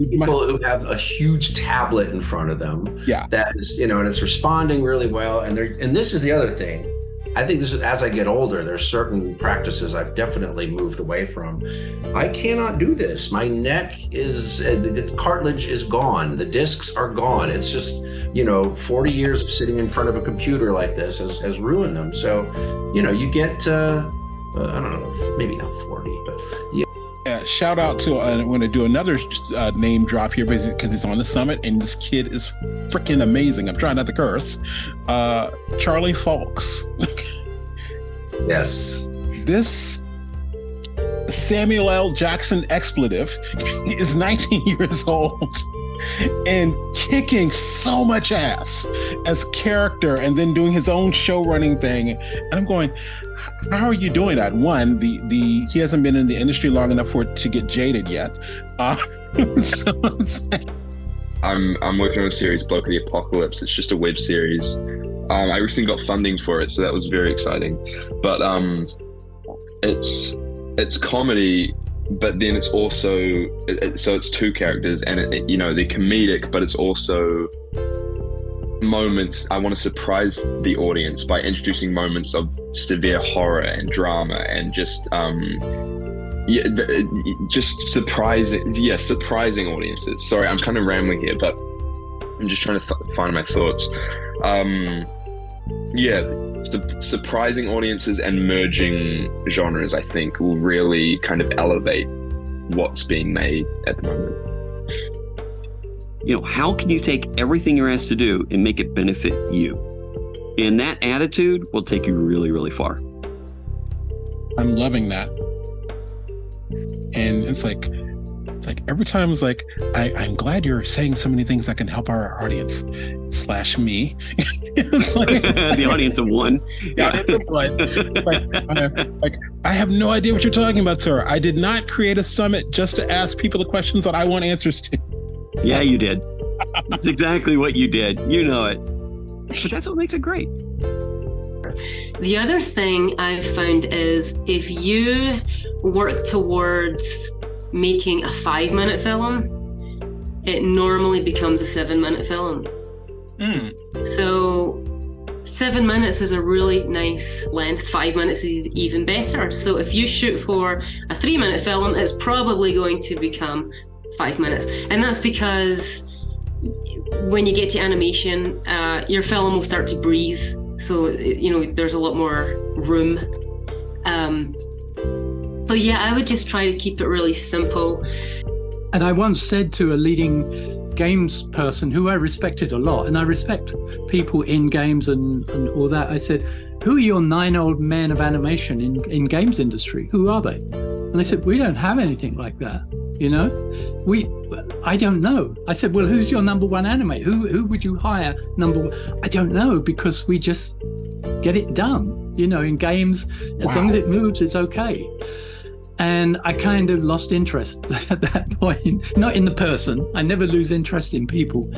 people who have a huge tablet in front of them. Yeah. That is, and it's responding really well. And this is the other thing. I think this is, as I get older, there's certain practices I've definitely moved away from. I cannot do this. My neck is, the cartilage is gone. The discs are gone. It's just, 40 years of sitting in front of a computer like this has ruined them. So, you get, I don't know, maybe not 40, but yeah. Shout out to, I want to do another name drop here because he's on the summit and this kid is freaking amazing. I'm trying not to curse. Charlie Falks. Yes. This Samuel L. Jackson expletive is 19 years old and kicking so much ass as character and then doing his own show running thing. And I'm going, how are you doing that? One, he hasn't been in the industry long enough for it to get jaded yet. So I'm working on a series, Bloke of the Apocalypse. It's just a web series. I recently got funding for it, so that was very exciting. But it's comedy, but then it's also so it's two characters, and they're comedic, but it's also moments. I want to surprise the audience by introducing moments of severe horror and drama and just surprising audiences. Sorry, I'm kind of rambling here, but I'm just trying to find my thoughts. Surprising audiences and merging genres, I think, will really kind of elevate what's being made at the moment. How can you take everything you're asked to do and make it benefit you? And that attitude will take you really, really far. I'm loving that. And it's like every time it's like, I'm glad you're saying so many things that can help our audience / me. It's like, the audience of one. Yeah. I have no idea what you're talking about, sir. I did not create a summit just to ask people the questions that I want answers to. Yeah, you did. That's exactly what you did. You know it. But that's what makes it great. The other thing I've found is if you work towards making a 5-minute film, it normally becomes a 7-minute film. So 7 minutes is a really nice length. 5 minutes is even better. So if you shoot for a 3-minute film, it's probably going to become 5 minutes. And that's because when you get to animation, your film will start to breathe. So, there's a lot more room. So yeah, I would just try to keep it really simple. And I once said to a leading games person who I respected a lot, and I respect people in games and all that, I said, who are your 9 old men of animation in games industry? Who are they? And they said, we don't have anything like that. I don't know. I said, well, who's your number one animator? Who would you hire number one? I don't know, because we just get it done. In games, as long as it moves, it's okay. And I kind of lost interest at that point. Not in the person. I never lose interest in people.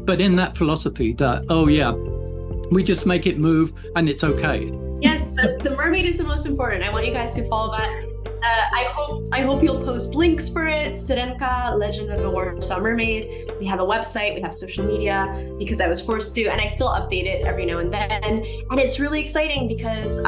But in that philosophy that, we just make it move and it's okay. Yes, the mermaid is the most important. I want you guys to follow that. I hope you'll post links for it. Syrenka, Legend of the Warsaw Mermaid. We have a website, we have social media, because I was forced to, and I still update it every now and then. And it's really exciting because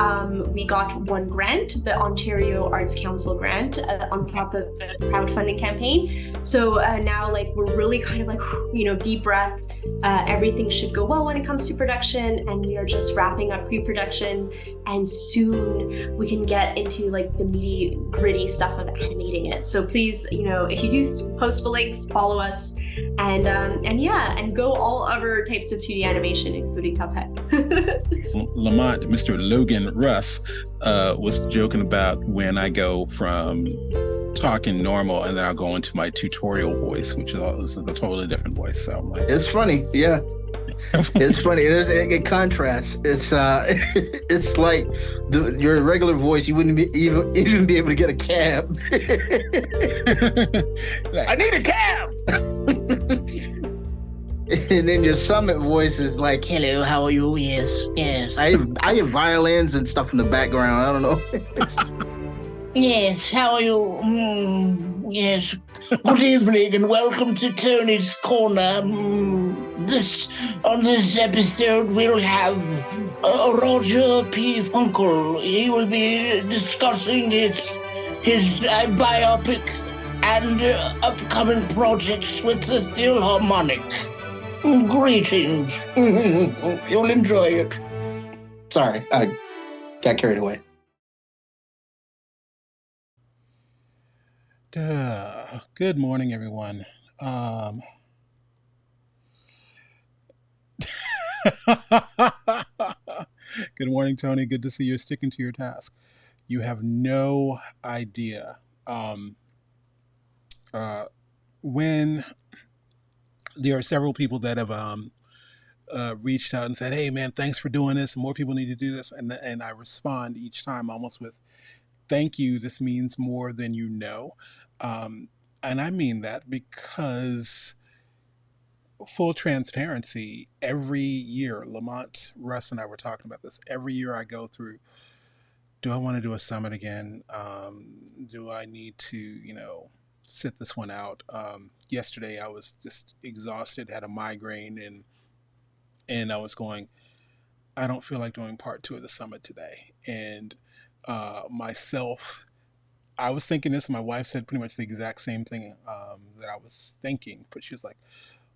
we got one grant, the Ontario Arts Council grant, on top of the crowdfunding campaign. So now, we're really kind of deep breath. Everything should go well when it comes to production, and we are just wrapping up pre-production. And soon we can get into the meaty, gritty stuff of animating it. So please, if you do post the links, follow us, and go all other types of 2D animation, including Cuphead. Lamont, Mr. Logan Russ, was joking about when I go from talking normal and then I'll go into my tutorial voice, which is a totally different voice. So I'm like, it's funny, yeah. It's funny. There's a contrast. It's like your regular voice. You wouldn't even be able to get a cab. I need a cab. And then your summit voice is like, "Hello, how are you? Yes. I have violins and stuff in the background. I don't know. Yes, how are you? Yes. Good evening and welcome to Tony's Corner. On this episode, we'll have Roger P. Funkle. He will be discussing his biopic and upcoming projects with the Philharmonic. Greetings. You'll enjoy it. Sorry, I got carried away. Good morning, everyone. Good morning, Tony. Good to see you're sticking to your task. You have no idea. When there are several people that have reached out and said, "Hey, man, thanks for doing this. More people need to do this," and I respond each time almost with, "Thank you. This means more than you know," and I mean that because, full transparency, every year, Lamont, Russ, and I were talking about this. Every year I go through, do I want to do a summit again? Do I need to, sit this one out? Yesterday I was just exhausted, had a migraine, and I was going, I don't feel like doing part 2 of the summit today. And myself, I was thinking this, my wife said pretty much the exact same thing that I was thinking, but she was like,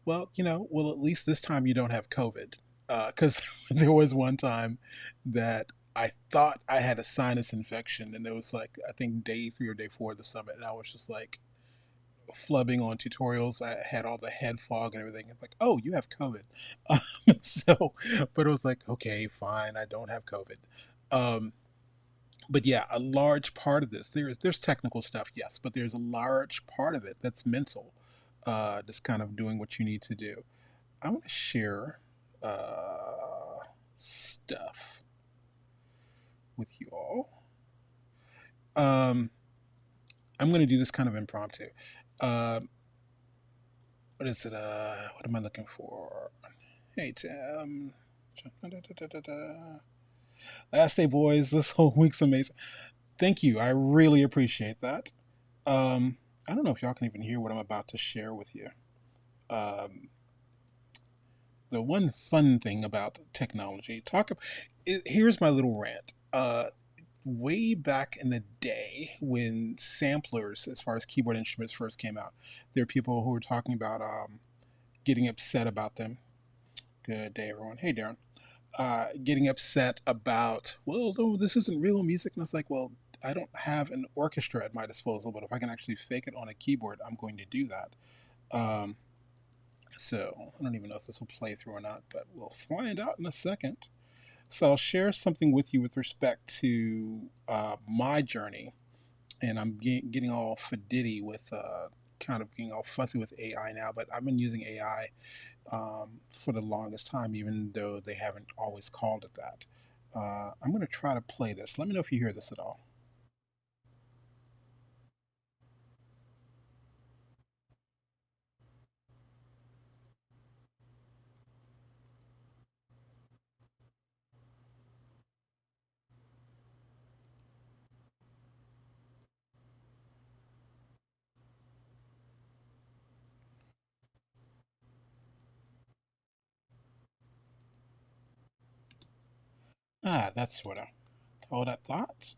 well, at least this time you don't have COVID. Because there was one time that I thought I had a sinus infection, and it was like, I think day 3 or day 4 of the summit, and I was just like flubbing on tutorials. I had all the head fog and everything. It's like, oh, you have COVID. But it was like, okay, fine, I don't have COVID. But yeah, a large part of this, there's technical stuff, yes, but there's a large part of it that's mental. Just kind of doing what you need to do. I want to share stuff with you all. I'm going to do this kind of impromptu. What is it? What am I looking for? Hey, Tim. Last day, boys. This whole week's amazing. Thank you. I really appreciate that. I don't know if y'all can even hear what I'm about to share with you. The one fun thing about technology, here's my little rant. Way back in the day when samplers, as far as keyboard instruments, first came out, there are people who were talking about getting upset about them. Good day, everyone. Hey, Darren. Getting upset about, well, no, this isn't real music. And I was like, well, I don't have an orchestra at my disposal, but if I can actually fake it on a keyboard, I'm going to do that. So I don't even know if this will play through or not, but we'll find out in a second. So I'll share something with you with respect to my journey, and I'm getting all fiddy with kind of getting all fussy with AI now, but I've been using AI for the longest time, even though they haven't always called it that. I'm going to try to play this. Let me know if you hear this at all. That's what I thought.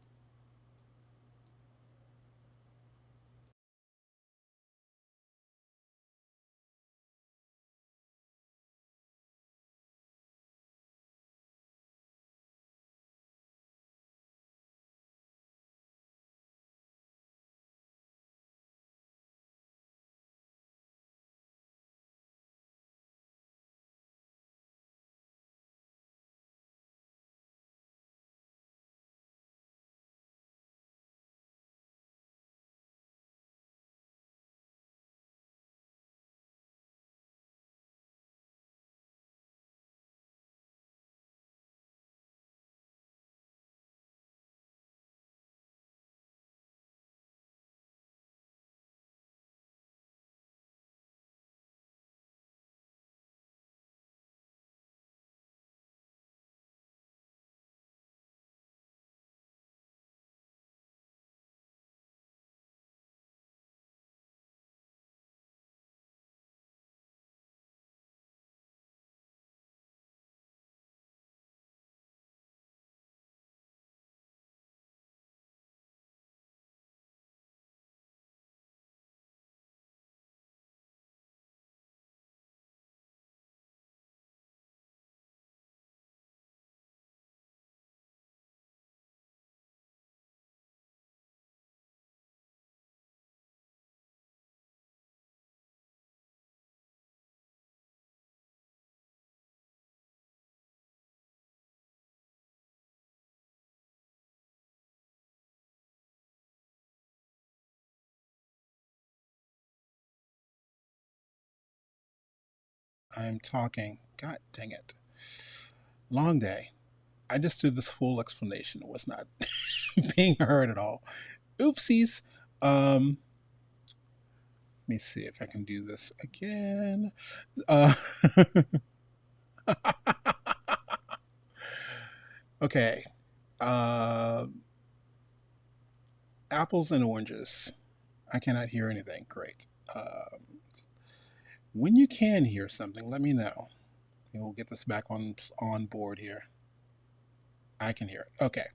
I'm talking. God dang it. Long day. I just did this full explanation. It was not being heard at all. Oopsies. Let me see if I can do this again. Okay. Apples and oranges. I cannot hear anything. Great. When you can hear something, let me know. We'll get this back on board here. I can hear it. Okay.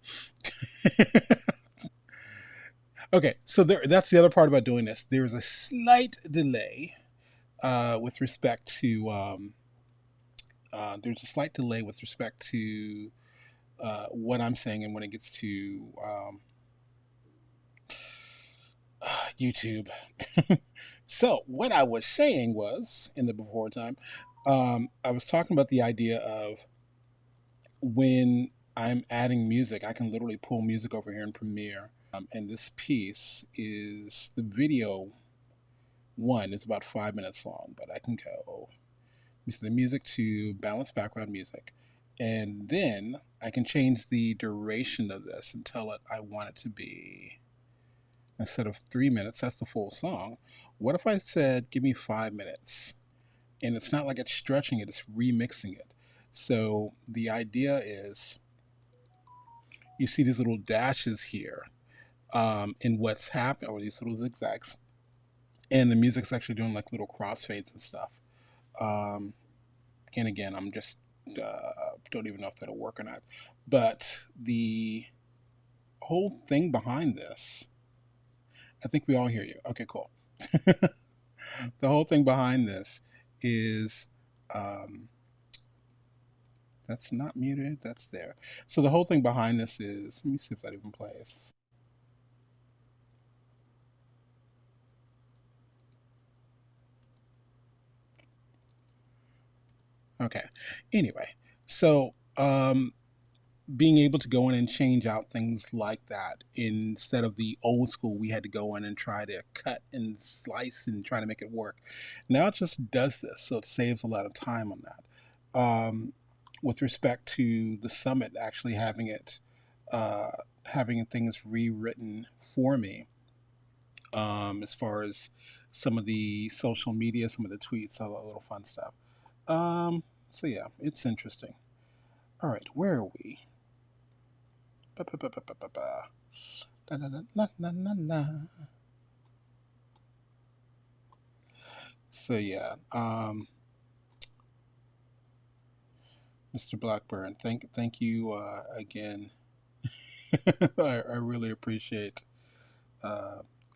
Okay, so that's the other part about doing this. There is a slight delay with respect to there's a slight delay with respect to what I'm saying and when it gets to YouTube. So what I was saying was in the before time, I was talking about the idea of when I'm adding music, I can literally pull music over here in Premiere. And this piece is the video one is about 5 minutes long, but I can go use the music to balance background music. And then I can change the duration of this and tell it I want it to be, instead of 3 minutes, that's the full song. What if I said, give me 5 minutes? And it's not like it's stretching it, it's remixing it. So the idea is, you see these little dashes here in what's happening, or these little zigzags. And the music's actually doing like little crossfades and stuff. And again, I'm just, don't even know if that'll work or not. But the whole thing behind this, I think we all hear you. Okay, cool. The whole thing behind this is, that's not muted, that's there. So the whole thing behind this is, let me see if that even plays. Okay, anyway, so being able to go in and change out things like that, instead of the old school, we had to go in and try to cut and slice and try to make it work. Now it just does this, so it saves a lot of time on that. With respect to the summit, actually having it, having things rewritten for me, as far as some of the social media, some of the tweets, all that little fun stuff. So yeah, it's interesting. All right, where are we? So yeah, Mr. Blackburn, thank you again. I really appreciate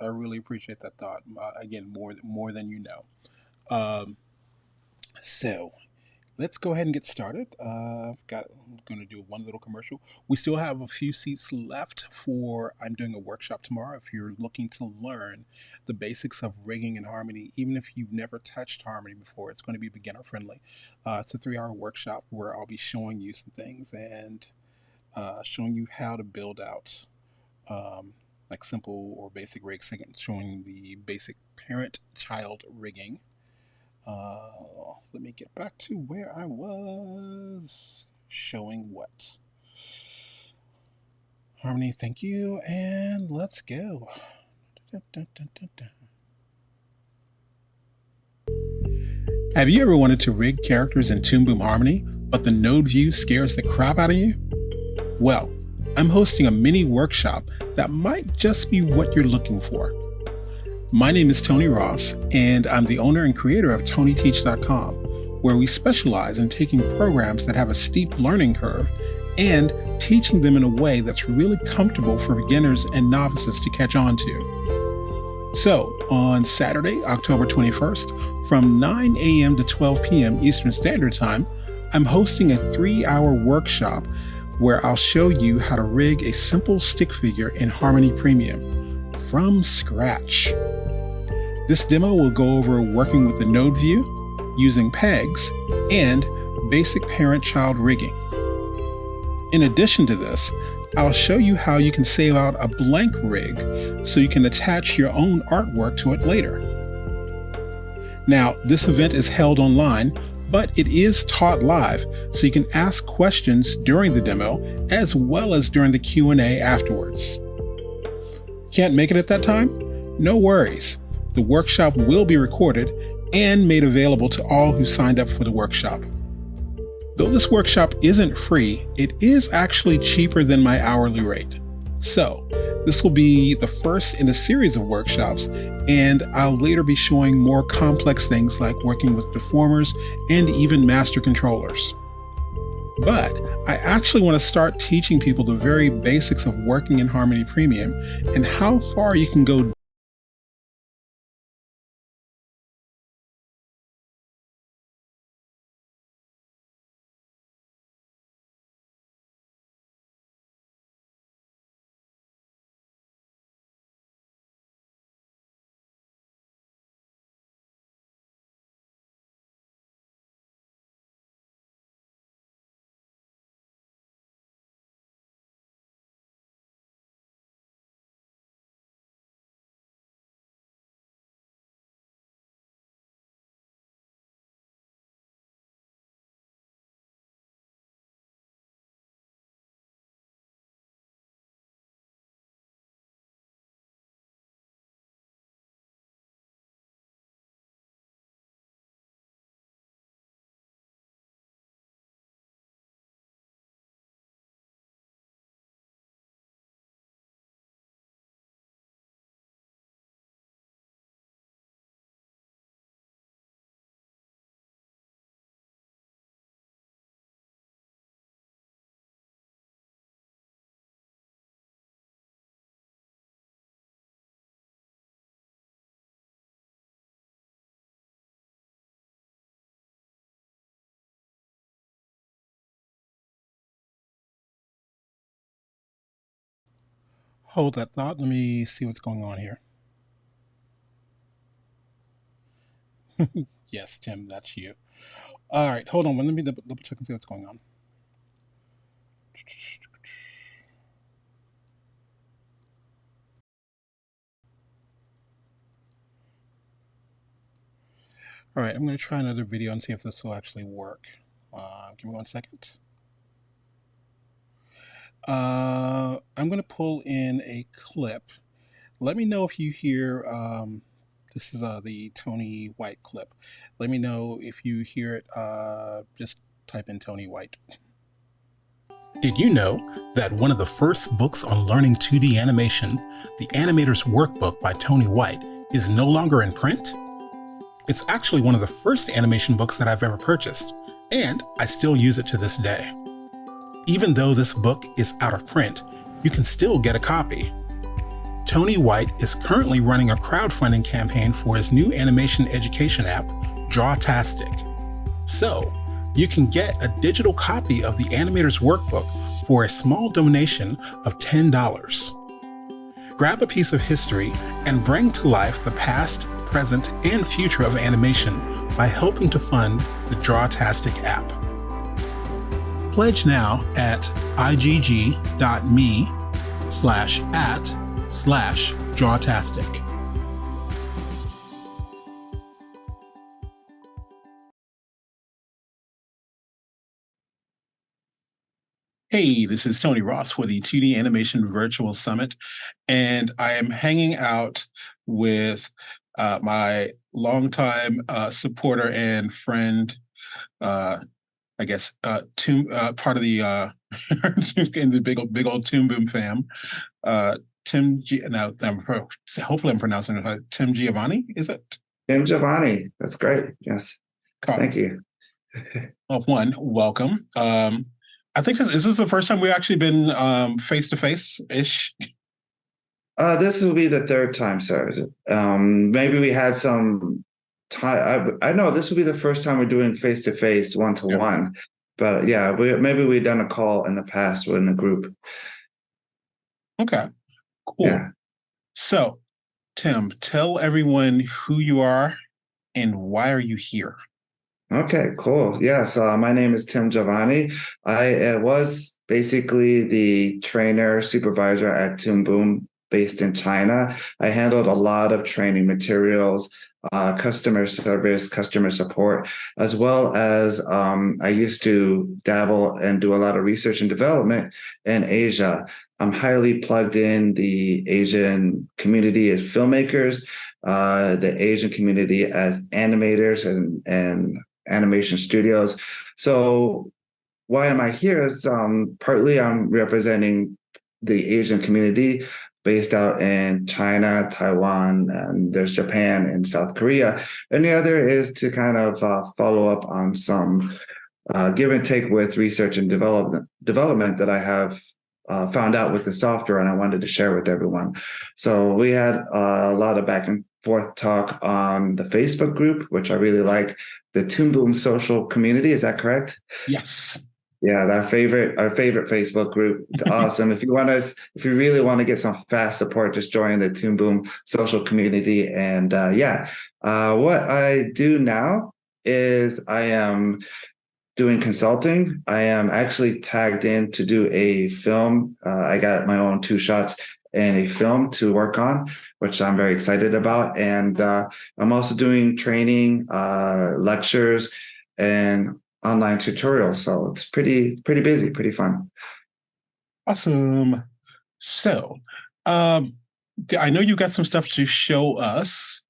that thought. Again, more than you know. So let's go ahead and get started. I'm going to do one little commercial. We still have a few seats left for, I'm doing a workshop tomorrow. If you're looking to learn the basics of rigging and harmony, even if you've never touched harmony before, it's going to be beginner friendly. It's a 3-hour workshop where I'll be showing you some things and showing you how to build out like simple or basic rigs, showing the basic parent-child rigging. Let me get back to where I was showing what. Harmony, thank you, and let's go. Have you ever wanted to rig characters in Toon Boom Harmony, but the node view scares the crap out of you? Well, I'm hosting a mini workshop that might just be what you're looking for. My name is Tony Ross, and I'm the owner and creator of TonyTeach.com, where we specialize in taking programs that have a steep learning curve and teaching them in a way that's really comfortable for beginners and novices to catch on to. So, on Saturday, October 21st, from 9 a.m. to 12 p.m. Eastern Standard Time, I'm hosting a 3-hour workshop where I'll show you how to rig a simple stick figure in Harmony Premium from scratch. This demo will go over working with the node view, using pegs, and basic parent-child rigging. In addition to this, I'll show you how you can save out a blank rig so you can attach your own artwork to it later. Now, this event is held online, But it is taught live, so you can ask questions during the demo as well as during the Q&A afterwards. Can't make it at that time? No worries. The workshop will be recorded and made available to all who signed up for the workshop. Though this workshop isn't free, it is actually cheaper than my hourly rate. So, this will be the first in a series of workshops, and I'll later be showing more complex things like working with deformers and even master controllers. But I actually want to start teaching people the very basics of working in Harmony Premium and how far you can go. Hold that thought. Let me see what's going on here. Yes, Tim, that's you. All right, hold on. Let me double check and see what's going on. All right, I'm going to try another video and see if this will actually work. Give me 1 second. I'm going to pull in a clip. Let me know if you hear, this is the Tony White clip. Let me know if you hear it. Just type in Tony White. Did you know that one of the first books on learning 2D animation, The Animator's Workbook by Tony White, is no longer in print? It's actually one of the first animation books that I've ever purchased, and I still use it to this day. Even though this book is out of print, you can still get a copy. Tony White is currently running a crowdfunding campaign for his new animation education app, Drawtastic. So, you can get a digital copy of the Animator's Workbook for a small donation of $10. Grab a piece of history and bring to life the past, present, and future of animation by helping to fund the Drawtastic app. Pledge now at igg.me/@/Drawtastic. Hey, this is Tony Ross for the 2D Animation Virtual Summit, and I am hanging out with my longtime supporter and friend, part of the in the big old Toon Boom fam, Tim. Hopefully I'm pronouncing it right. Tim Giovanni. Is it? Tim Giovanni. That's great. Yes. Thank you. Welcome. I think this is the first time we've actually been face to face ish. This will be the third time, sir. Maybe we had some time. I know this will be the first time we're doing face to face, one to one. But yeah, maybe we've done a call in the past in a group. Okay, cool. Yeah. So, Tim, tell everyone who you are and why are you here? Okay, cool. Yes, my name is Tim Giovanni. I was basically the trainer supervisor at Toon Boom based in China. I handled a lot of training materials customer service, customer support, as well as I used to dabble and do a lot of research and development in Asia. I'm highly plugged in the Asian community as filmmakers, the Asian community as animators and animation studios. So why am I here is partly I'm representing the Asian community based out in China, Taiwan, and there's Japan and South Korea. And the other is to kind of follow up on some give and take with research and development that I have found out with the software, and I wanted to share with everyone. So we had a lot of back and forth talk on the Facebook group, which I really like, the Toon Boom social community. Is that correct? Yes. Yeah, our favorite Facebook group. It's awesome. If you really want to get some fast support, just join the Toon Boom social community. And what I do now is I am doing consulting. I am actually tagged in to do a film. I got my own 2 shots and a film to work on, which I'm very excited about. And I'm also doing training, lectures, and online tutorials. So it's pretty busy, pretty fun. Awesome. So I know you got some stuff to show us,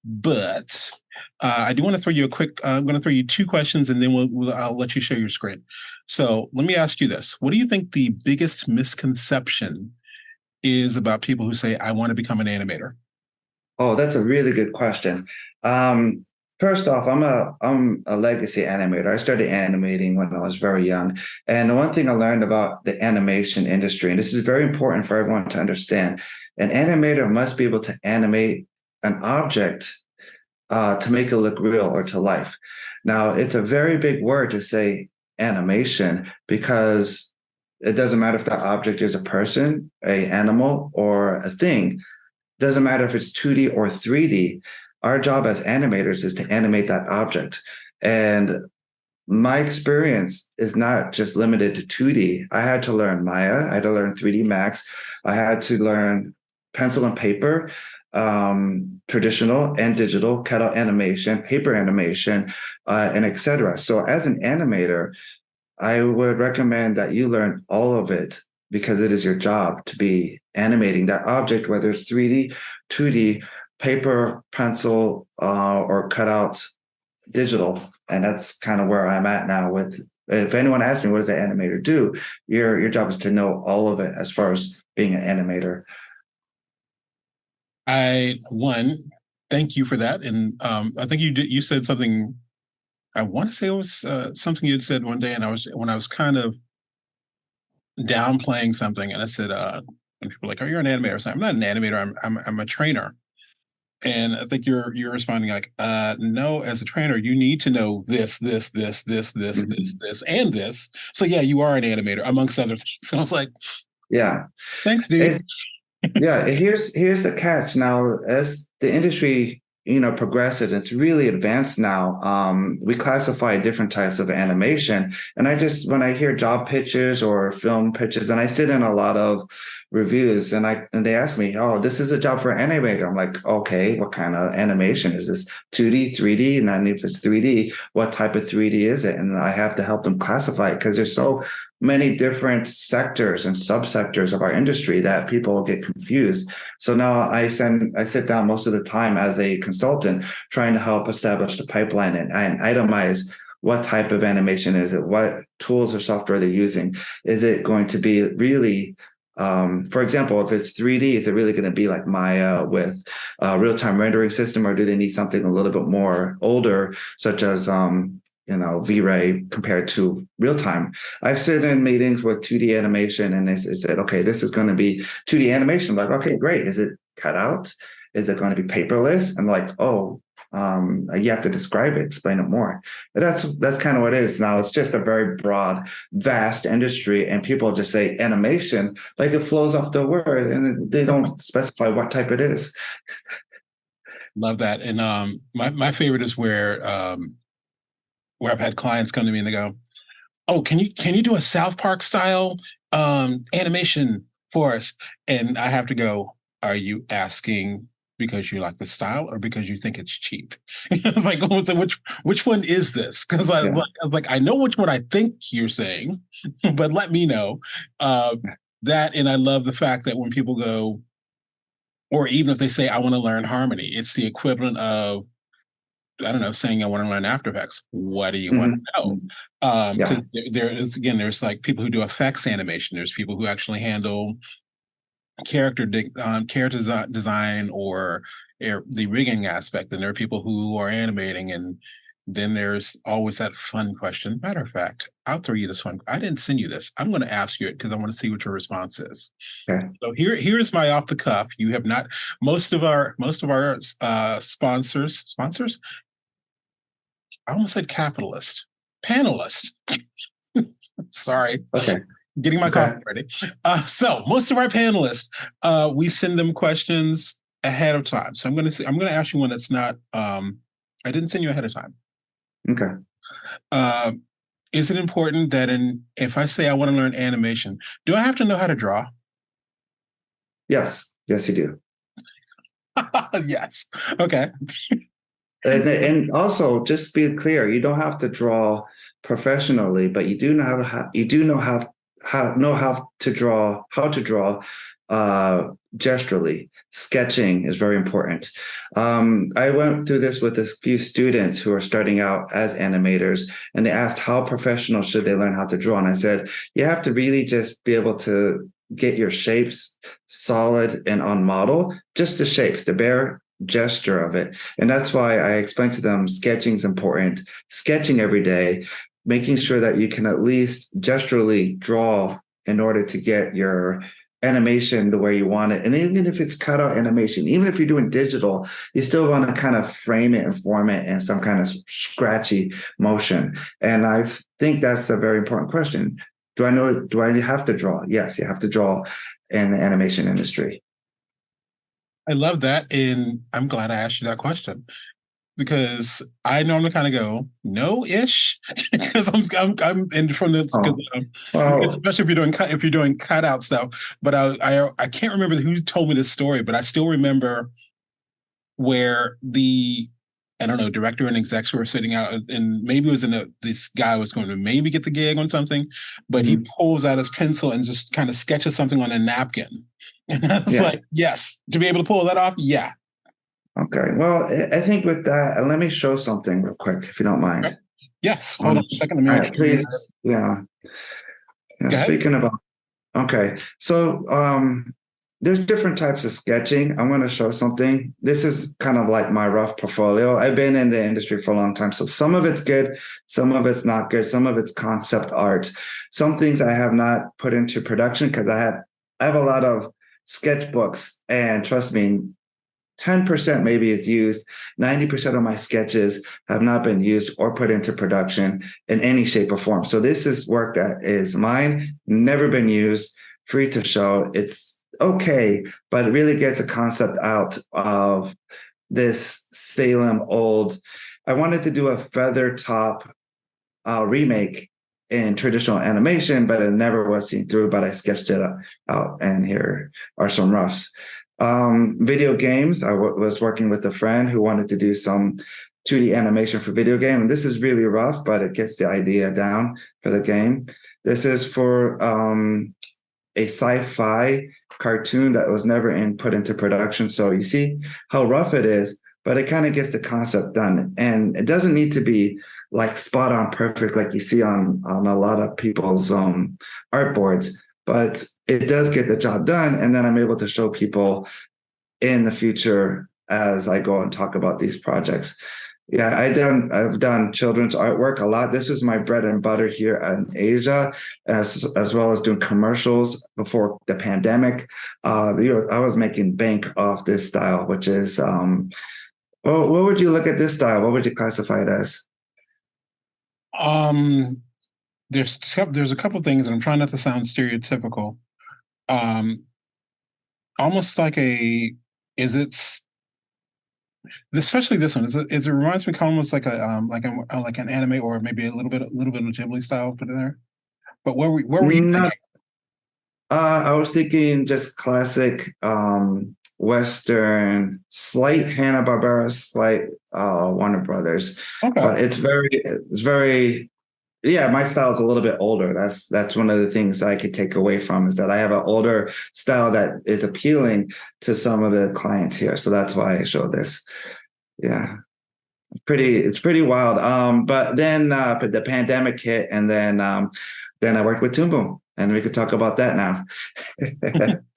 but I do want to throw you I'm going to throw you 2 questions, and then I'll let you share your screen. So let me ask you this. What do you think the biggest misconception is about people who say, I want to become an animator? Oh, that's a really good question. First off, I'm a legacy animator. I started animating when I was very young. And the one thing I learned about the animation industry, and this is very important for everyone to understand, an animator must be able to animate an object to make it look real or to life. Now, it's a very big word to say animation, because it doesn't matter if that object is a person, an animal, or a thing. Doesn't matter if it's 2D or 3D. Our job as animators is to animate that object. And my experience is not just limited to 2D. I had to learn Maya. I had to learn 3D Max. I had to learn pencil and paper, traditional and digital, cutout animation, paper animation, and etc. So as an animator, I would recommend that you learn all of it, because it is your job to be animating that object, whether it's 3D, 2D, paper, pencil, or cutouts, digital. And that's kind of where I'm at now with, if anyone asks me, what does an animator do? Your job is to know all of it as far as being an animator. Thank you for that. And I think you said something, I want to say it was something you had said one day, and when I was kind of downplaying something, and I said, and people were like, "Oh, you're an animator." I said, "I'm not an animator. I'm a trainer." And I think you're responding like, "No, as a trainer, you need to know this, and this. So yeah, you are an animator, amongst other things." So I was like, "Yeah, thanks, dude." Yeah, here's the catch. Now, as the industry progressive, it's really advanced now. We classify different types of animation, and when I hear job pitches or film pitches, and I sit in a lot of reviews, and they ask me, "Oh, this is a job for an animator." I'm like, "Okay, what kind of animation is this? 2D, 3D? And then if it's 3D, what type of 3D is it?" And I have to help them classify it, because there's so many different sectors and subsectors of our industry that people get confused. So now I sit down most of the time as a consultant, trying to help establish the pipeline and itemize what type of animation is it, what tools or software they're using. Is it going to be really, for example, if it's 3D, is it really going to be like Maya with a real-time rendering system, or do they need something a little bit more older, such as V-Ray compared to real time? I've sat in meetings with 2D animation, and they said, "Okay, this is going to be 2D animation." I'm like, "Okay, great. Is it cut out? Is it going to be paperless?" I'm like, "Oh, you have to describe it, explain it more." And that's kind of what it is now. It's just a very broad, vast industry, and people just say animation like it flows off the word, and they don't specify what type it is. Love that. And my favorite is where I've had clients come to me and they go, "Oh, can you do a South Park style animation for us?" And I have to go, "Are you asking because you like the style or because you think it's cheap? Like, which one is this? Because I was like, I know which one I think you're saying, but let me know. That, and I love the fact that when people go, or even if they say, I want to learn harmony, it's the equivalent of, I don't know, saying I want to learn After Effects. What do you want to know? Because there is, again, there's like people who do effects animation. There's people who actually handle character design or the rigging aspect, and there are people who are animating, and then there's always that fun question. Matter of fact, I'll throw you this one. I didn't send you this. I'm going to ask you it because I want to see what your response is. Okay. So here's my off the cuff. You have not, most of our sponsors. I almost said capitalist, panelist. Sorry. Okay. Getting my coffee ready. So most of our panelists, we send them questions ahead of time. So I'm going to ask you one that's not. I didn't send you ahead of time. Okay. Is it important that if I say I want to learn animation, do I have to know how to draw? Yes. Yes, you do. Yes. Okay. And also, just be clear, you don't have to draw professionally, but you do know how to draw gesturally. Sketching is very important. I went through this with a few students who are starting out as animators, and they asked how professional should they learn how to draw, and I said you have to really just be able to get your shapes solid and on model, just the shapes, the bare gesture of it. And that's why I explained to them sketching is important. Sketching every day, making sure that you can at least gesturally draw in order to get your animation the way you want it. And even if it's cutout animation, even if you're doing digital, you still want to kind of frame it and form it in some kind of scratchy motion. And I think that's a very important question. Do I have to draw? Yes, you have to draw in the animation industry. I love that, and I'm glad I asked you that question because I normally kind of go no-ish because I'm in from this, especially if you're doing cutout stuff. But I can't remember who told me this story, but I still remember where I don't know, director and execs were sitting out, and maybe it was this guy was going to maybe get the gig on something, but he pulls out his pencil and just kind of sketches something on a napkin. And I was like, yes, to be able to pull that off, yeah. Okay, well, I think with that, let me show something real quick, if you don't mind. Okay. Yes, hold on a second. Let me please. Yeah. Speaking about, okay, so there's different types of sketching. I'm going to show something. This is kind of like my rough portfolio. I've been in the industry for a long time, so some of it's good, some of it's not good, some of it's concept art. Some things I have not put into production because I have a lot of sketchbooks, and trust me, 10% maybe is used. 90% of my sketches have not been used or put into production in any shape or form. So this is work that is mine, never been used, free to show. It's okay, but it really gets a concept out of this Salem old. I wanted to do a feather top remake in traditional animation, but it never was seen through, but I sketched it out, and here are some roughs. Video games, I was working with a friend who wanted to do some 2D animation for video game, and this is really rough, but it gets the idea down for the game. This is for a sci-fi cartoon that was never put into production, so you see how rough it is, but it kind of gets the concept done, and it doesn't need to be like spot on perfect like you see on a lot of people's artboards, but it does get the job done. And then I'm able to show people in the future as I go and talk about these projects. Yeah, I've done children's artwork a lot. This is my bread and butter here in Asia, as well as doing commercials before the pandemic. I was making bank off this style, which is, what would you look at this style? What would you classify it as? There's a couple things, and I'm trying not to sound stereotypical. Almost like especially this one. It reminds me almost like an anime, or maybe a little bit of Ghibli style put in there. But where were you thinking? I was thinking just classic Western, slight Hanna-Barbera, slight Warner Brothers. Okay. But it's very, yeah, my style is a little bit older. That's one of the things I could take away from, is that I have an older style that is appealing to some of the clients here. So that's why I show this. Yeah. It's pretty wild. But then the pandemic hit, and then I worked with Toon Boom, and we could talk about that now.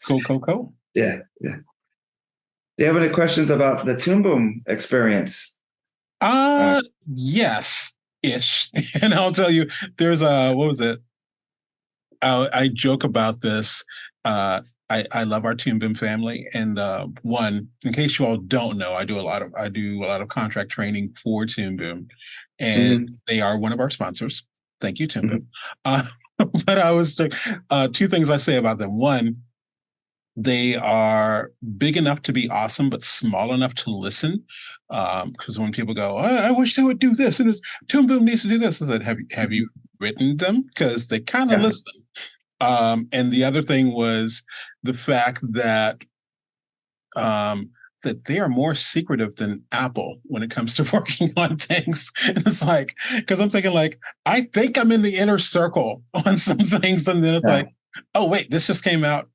Cool. Yeah. Do you have any questions about the Toon Boom experience? Yes, ish. And I'll tell you, there's what was it? I joke about this. I love our Toon Boom family, and one, in case you all don't know, I do a lot of contract training for Toon Boom, and they are one of our sponsors. Thank you, Toon Boom. But I was two things I say about them. One, they are big enough to be awesome, but small enough to listen. Because when people go, I wish they would do this, and Toon Boom needs to do this, I said, have you written them? Because they kind of listen. And the other thing was the fact that that they are more secretive than Apple when it comes to working on things. And it's like, because I'm thinking like, I think I'm in the inner circle on some things, and then it's like, oh wait, this just came out.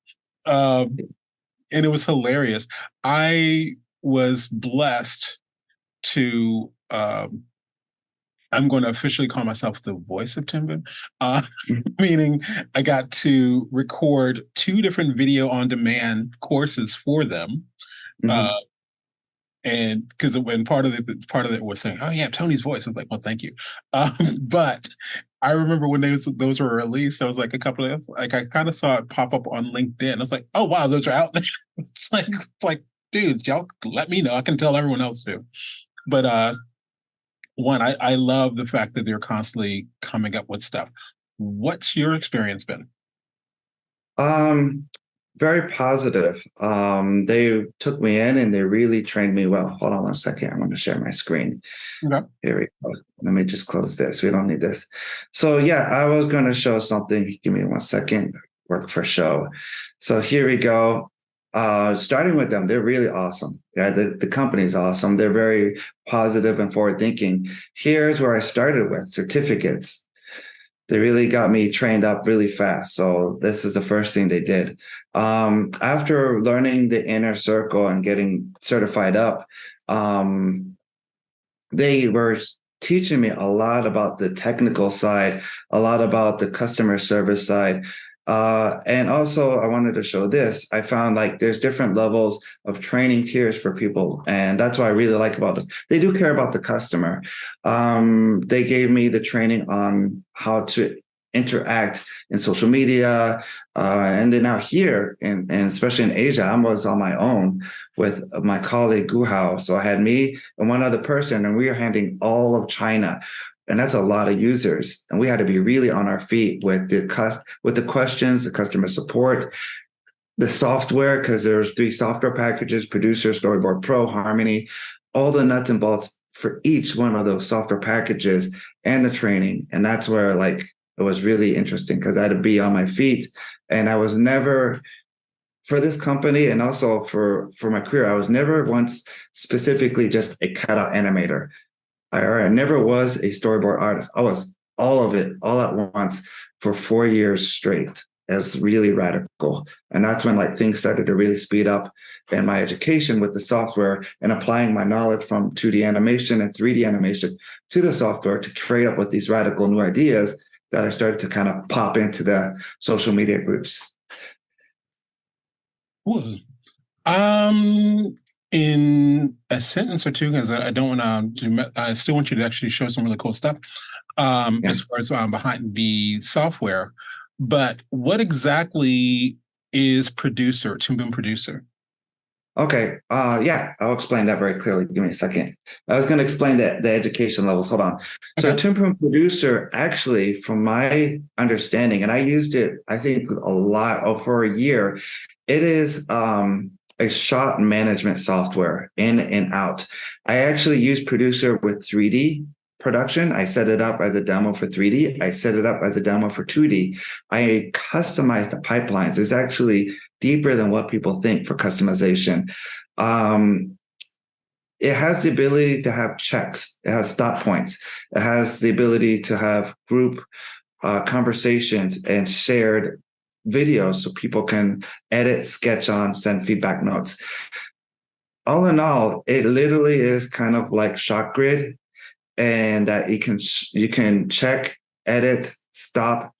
And it was hilarious. I was blessed to I'm going to officially call myself the voice of Toon Boom, meaning I got to record 2 different video on demand courses for them. And because when part of it was saying, oh yeah, Tony's voice, I was like, well, thank you. But I remember when those were released, I was like I kind of saw it pop up on LinkedIn. I was like, oh wow, those are out there. It's like, dudes, y'all let me know. I can tell everyone else too. But one, I love the fact that they're constantly coming up with stuff. What's your experience been? Very positive. They took me in and they really trained me well. Hold on one second. I'm going to share my screen. Okay. Here we go. Let me just close this. We don't need this. So yeah, I was going to show something. Give me 1 second. Work for show. So here we go. Starting with them, they're really awesome. Yeah, the company's awesome. They're very positive and forward thinking. Here's where I started with certificates. They really got me trained up really fast. So this is the first thing they did. After learning the inner circle and getting certified up, they were teaching me a lot about the technical side, a lot about the customer service side. And also I wanted to show this. I found like there's different levels of training tiers for people. And that's what I really like about it. They do care about the customer. They gave me the training on how to interact in social media. And then out here, and especially in Asia, I was on my own with my colleague Guhao. So I had me and one other person, and we were handling all of China. And that's a lot of users. And we had to be really on our feet with the questions, the customer support, the software, because there's 3 software packages: Producer, Storyboard Pro, Harmony, all the nuts and bolts for each one of those software packages, and the training. And that's where like it was really interesting, because I had to be on my feet. And I was never, for this company and also for my career, I was never once specifically just a cutout animator. I never was a storyboard artist. I was all of it, all at once, for 4 years straight. As really radical. And that's when like things started to really speed up in my education with the software, and applying my knowledge from 2D animation and 3D animation to the software to create up with these radical new ideas that I started to kind of pop into the social media groups. Cool. In a sentence or two, because I don't want to, I still want you to actually show some really cool stuff as far as behind the software. But what exactly is Toon Boom Producer? Okay. Yeah, I'll explain that very clearly. Give me a second. I was going to explain the education levels. Hold on. So Okay. Toon Boom Producer, actually, from my understanding, and I used it, I think, a lot for a year, it is a shot management software in and out. I actually use Producer with 3D production. I set it up as a demo for 3D. I set it up as a demo for 2D. I customize the pipelines. It's actually deeper than what people think for customization. It has the ability to have checks. It has stop points. It has the ability to have group conversations and shared videos so people can edit, sketch on, send feedback notes. All in all, it literally is kind of like ShotGrid, and that you can check, edit, stop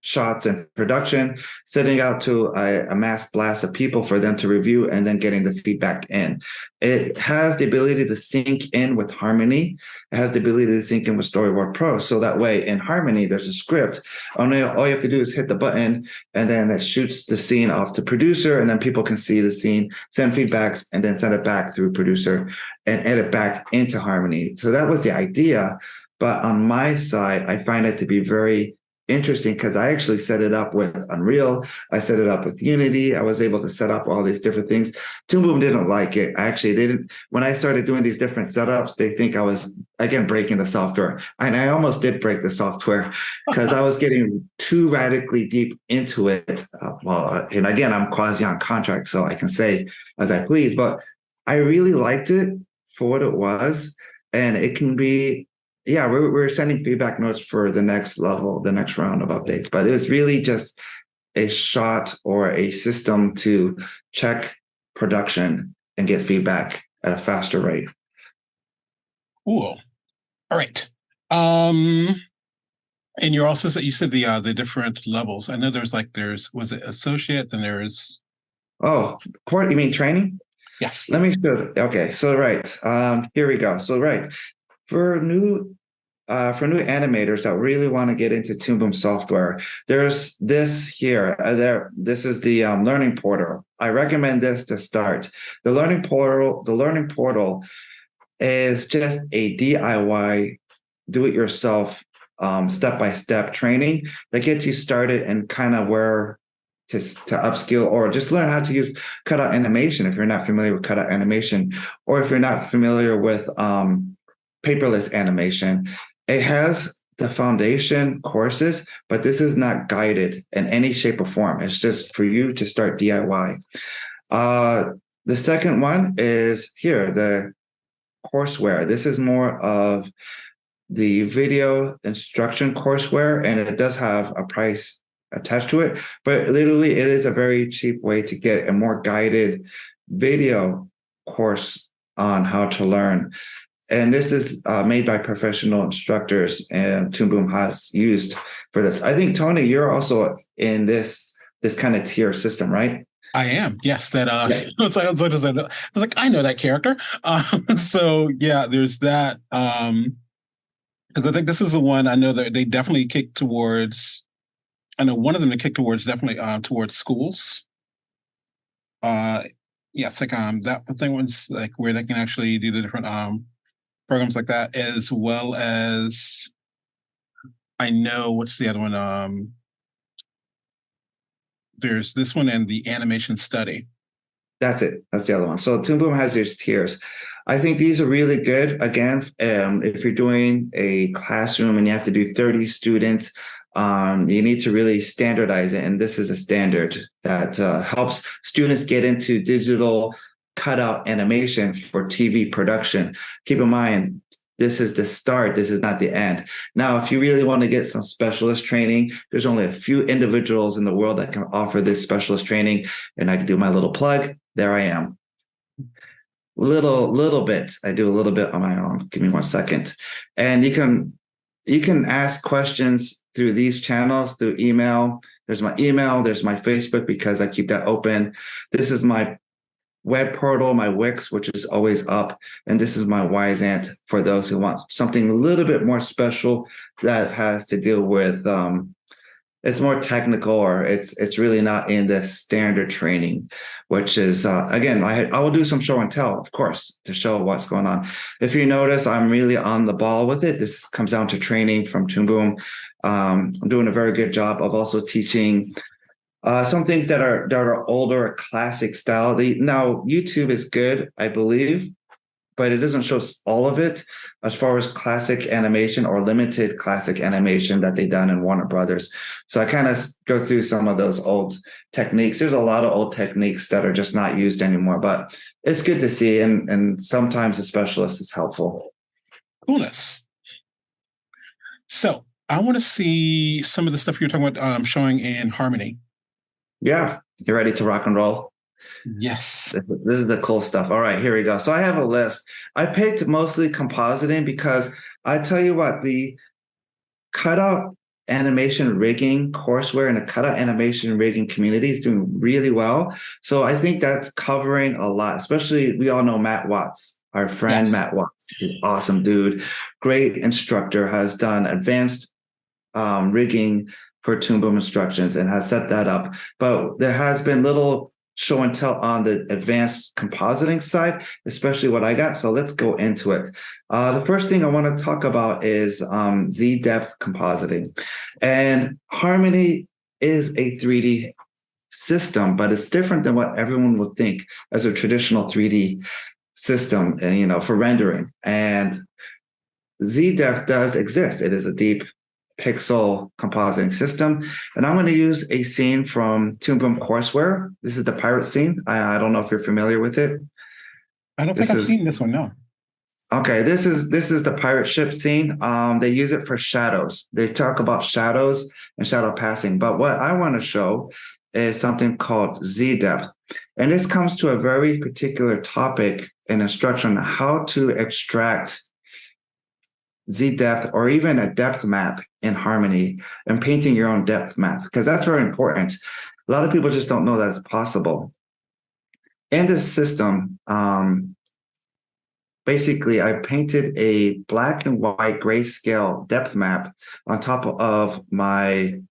shots in production, sending out to a mass blast of people for them to review, and then getting the feedback in. It has the ability to sync in with Harmony. It has the ability to sync in with Storyboard Pro. So that way in Harmony, there's a script. All you have to do is hit the button, and then that shoots the scene off to producer, and then people can see the scene, send feedbacks, and then send it back through producer and edit back into Harmony. So that was the idea. But on my side, I find it to be very interesting because I actually set it up with Unreal. I set it up with Unity. I was able to set up all these different things. Toon Boom didn't like it. Actually, they didn't. When I started doing these different setups, they think I was, again, breaking the software. And I almost did break the software because I was getting too radically deep into it. And again, I'm quasi on contract, so I can say as I please, but I really liked it for what it was. And it can be, yeah, we're sending feedback notes for the next level, the next round of updates. But it was really just a shot or a system to check production and get feedback at a faster rate. Cool. All right. And you're also you said the different levels. I know was it associate? Then there's you mean training? Yes. Let me show. Okay, so right. Here we go. So right. For new animators that really want to get into Toon Boom software, there's this here. This is the learning portal. I recommend this to start. The learning portal is just a DIY, do-it-yourself, step-by-step training that gets you started and kind of where to upskill or just learn how to use cutout animation if you're not familiar with cutout animation, or if you're not familiar with paperless animation. It has the foundation courses, but this is not guided in any shape or form. It's just for you to start DIY. The second one is here, the courseware. This is more of the video instruction courseware, and it does have a price attached to it, but literally it is a very cheap way to get a more guided video course on how to learn. And this is made by professional instructors, and Toon Boom has used for this. I think, Tony, you're also in this kind of tier system, right? I am. Yes. That. I was like, I know that character. So yeah, there's that. Because I think this is the one I know that they definitely kick towards. I know one of them to kick towards definitely towards schools. Yeah, it's like that thing was like where they can actually do the different programs like that, as well as I know what's the other one? There's this one and the animation study. That's it. That's the other one. So Toon Boom has these tiers. I think these are really good. Again, if you're doing a classroom and you have to do 30 students, you need to really standardize it. And this is a standard that helps students get into digital cutout animation for TV production. Keep in mind, this is the start. This is not the end. Now, if you really want to get some specialist training, there's only a few individuals in the world that can offer this specialist training. And I can do my little plug. There I am. Little bit. I do a little bit on my own. Give me 1 second. And you can ask questions through these channels, through email. There's my email. There's my Facebook because I keep that open. This is my web portal, my Wix, which is always up. And this is my Wisant for those who want something a little bit more special that has to deal with, it's more technical, or it's really not in the standard training, which is, again, I will do some show and tell, of course, to show what's going on. If you notice, I'm really on the ball with it. This comes down to training from Toon Boom. I'm doing a very good job of also teaching some things that are older, classic style. Now, YouTube is good, I believe, but it doesn't show all of it as far as classic animation or limited classic animation that they done in Warner Brothers. So I kind of go through some of those old techniques. There's a lot of old techniques that are just not used anymore, but it's good to see. And sometimes a specialist is helpful. Coolness. So I want to see some of the stuff you're talking about showing in Harmony. Yeah. You ready to rock and roll? Yes. This is the cool stuff. All right, here we go. So I have a list. I picked mostly compositing because I tell you what, the cutout animation rigging courseware and the cutout animation rigging community is doing really well. So I think that's covering a lot, especially we all know Matt Watts, our friend Matt Watts, awesome dude, great instructor, has done advanced rigging for Toon Boom instructions and has set that up. But there has been little show and tell on the advanced compositing side, especially what I got. So let's go into it. The first thing I want to talk about is Z-depth compositing. And Harmony is a 3D system, but it's different than what everyone would think as a traditional 3D system, and for rendering. And Z-depth does exist. It is a deep pixel compositing system. And I'm going to use a scene from Toon Boom courseware. This is the pirate scene. I don't know if you're familiar with it. I don't think I've seen this one, no. Okay, this is the pirate ship scene. They use it for shadows. They talk about shadows and shadow passing. But what I want to show is something called Z-depth. And this comes to a very particular topic and instruction on how to extract Z-depth or even a depth map in Harmony and painting your own depth map, because that's very important. A lot of people just don't know that it's possible. In this system, basically, I painted a black and white grayscale depth map on top of my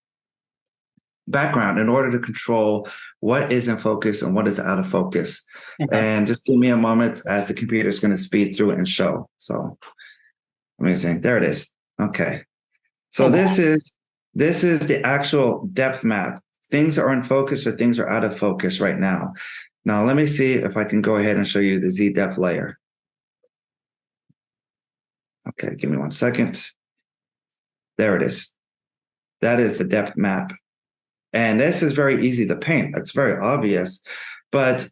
background in order to control what is in focus and what is out of focus. Okay. And just give me a moment as the computer is going to speed through it and show. So amazing. There it is. Okay. So this is the actual depth map. Things are in focus or things are out of focus right now. Now, let me see if I can go ahead and show you the Z-depth layer. Okay, give me 1 second. There it is. That is the depth map. And this is very easy to paint. It's very obvious. But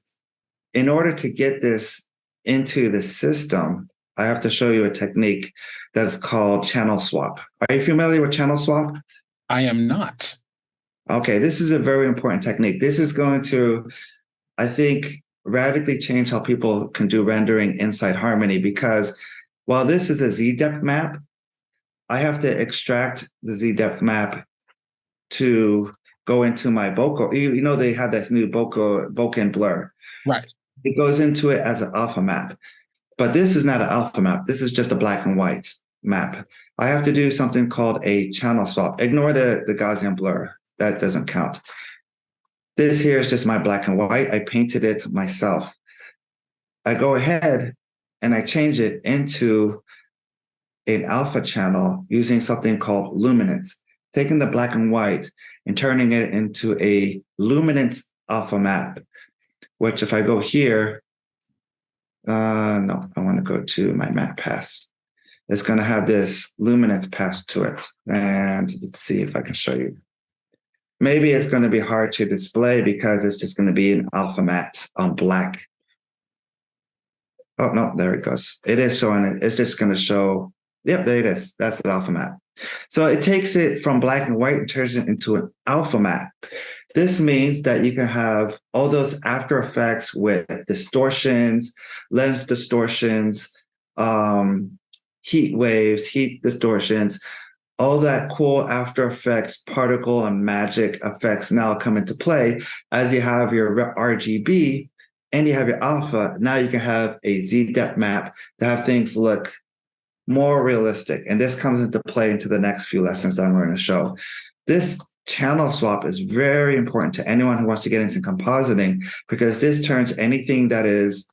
in order to get this into the system, I have to show you a technique that's called channel swap. Are you familiar with channel swap? I am not. Okay, this is a very important technique. This is going to, I think, radically change how people can do rendering inside Harmony, because while this is a Z-depth map, I have to extract the Z-depth map to go into my bokeh. You know, they have this new bokeh and blur. Right. It goes into it as an alpha map. But this is not an alpha map. This is just a black and white map. I have to do something called a channel swap. Ignore the Gaussian blur. That doesn't count. This here is just my black and white. I painted it myself. I go ahead and I change it into an alpha channel using something called luminance, taking the black and white and turning it into a luminance alpha map, which if I go here, no, I want to go to my map pass. It's going to have this luminance pass to it. And let's see if I can show you. Maybe it's going to be hard to display because it's just going to be an alpha matte on black. Oh, no, there it goes. It is showing it. It's just going to show. Yep, there it is. That's the alpha map. So it takes it from black and white and turns it into an alpha map. This means that you can have all those after effects with distortions, lens distortions, heat waves, heat distortions, all that cool after effects, particle and magic effects now come into play as you have your RGB and you have your alpha. Now you can have a Z-depth map to have things look more realistic. And this comes into play into the next few lessons that I'm going to show. This channel swap is very important to anyone who wants to get into compositing, because this turns anything that is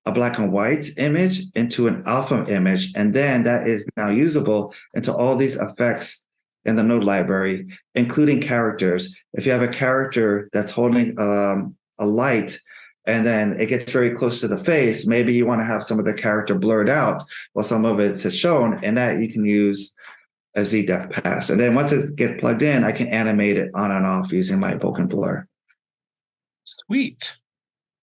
a black and white image into an alpha image. And then that is now usable into all these effects in the node library, including characters. If you have a character that's holding a light and then it gets very close to the face, maybe you want to have some of the character blurred out while some of it's shown, and that you can use a Z-depth pass. And then once it gets plugged in, I can animate it on and off using my bulk and blur. Sweet.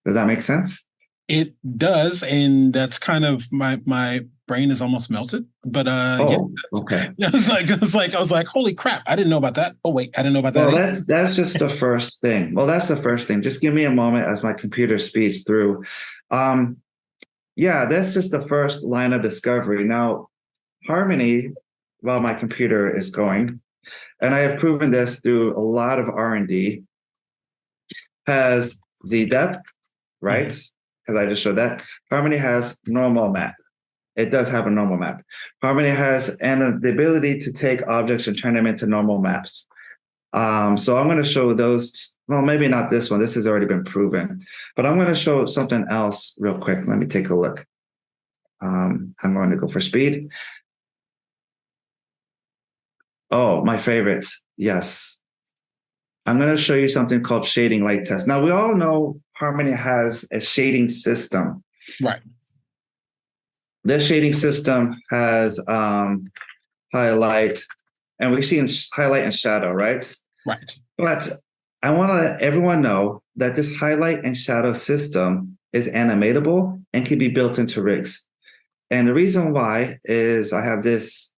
Does that make sense? It does, and that's kind of my brain is almost melted. But okay. It's like I was like, holy crap, I didn't know about that. Oh wait, I didn't know about that. Well, that's just the first thing. Well, that's the first thing. Just give me a moment as my computer speeds through. Yeah, that's just the first line of discovery. Now, Harmony, while my computer is going, and I have proven this through a lot of R&D, has Z-depth, right? Because I just showed that. Harmony has normal map. It does have a normal map. Harmony has the ability to take objects and turn them into normal maps. So I'm going to show those. Well, maybe not this one. This has already been proven. But I'm going to show something else real quick. Let me take a look. I'm going to go for speed. Oh, my favorite. Yes. I'm going to show you something called shading light test. Now, we all know Harmony has a shading system. Right. This shading system has highlight, and we see in highlight and shadow, right? Right. But I want to let everyone know that this highlight and shadow system is animatable and can be built into rigs. And the reason why is I have this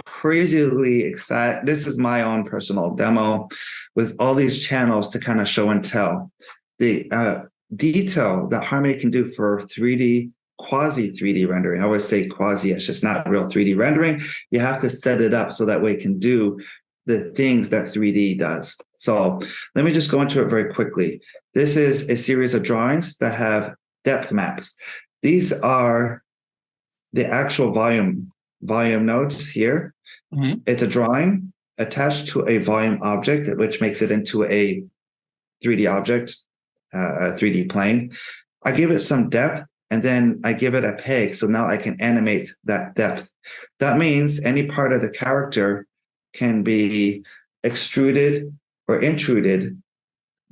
crazily excited. This is my own personal demo with all these channels to kind of show and tell. The detail that Harmony can do for 3D, quasi 3D rendering. I would say quasi, it's just not real 3D rendering. You have to set it up so that way it can do the things that 3D does. So let me just go into it very quickly. This is a series of drawings that have depth maps. These are the actual volume nodes here. Mm-hmm. It's a drawing attached to a volume object, which makes it into a 3D object, a 3D plane. I give it some depth, and then I give it a peg. So now I can animate that depth. That means any part of the character can be extruded or intruded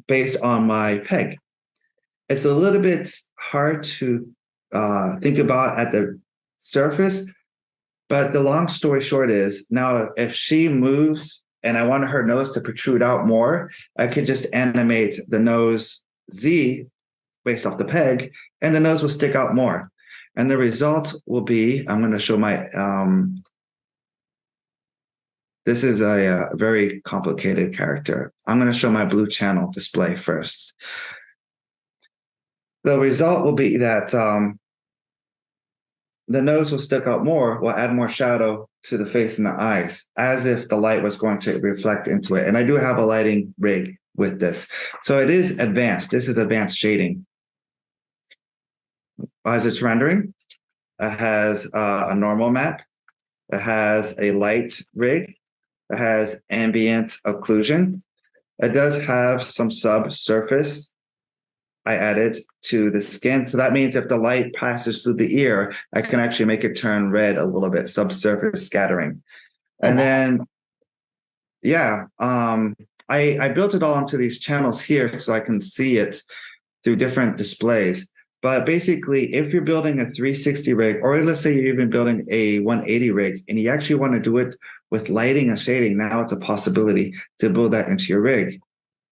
based on my peg. It's a little bit hard to think about at the surface, but the long story short is, now if she moves and I want her nose to protrude out more, I could just animate the nose Z based off the peg, and the nose will stick out more. And the result will be, I'm going to show my, this is a very complicated character. I'm going to show my blue channel display first. The result will be that the nose will stick out more, will add more shadow to the face and the eyes, as if the light was going to reflect into it. And I do have a lighting rig with this. So it is advanced. This is advanced shading. As it's rendering, it has a normal map. It has a light rig. It has ambient occlusion. It does have some subsurface I added to the skin. So that means if the light passes through the ear, I can actually make it turn red a little bit, subsurface scattering. And then, yeah, I built it all onto these channels here so I can see it through different displays. But basically, if you're building a 360 rig, or let's say you're even building a 180 rig, and you actually want to do it with lighting and shading, now it's a possibility to build that into your rig.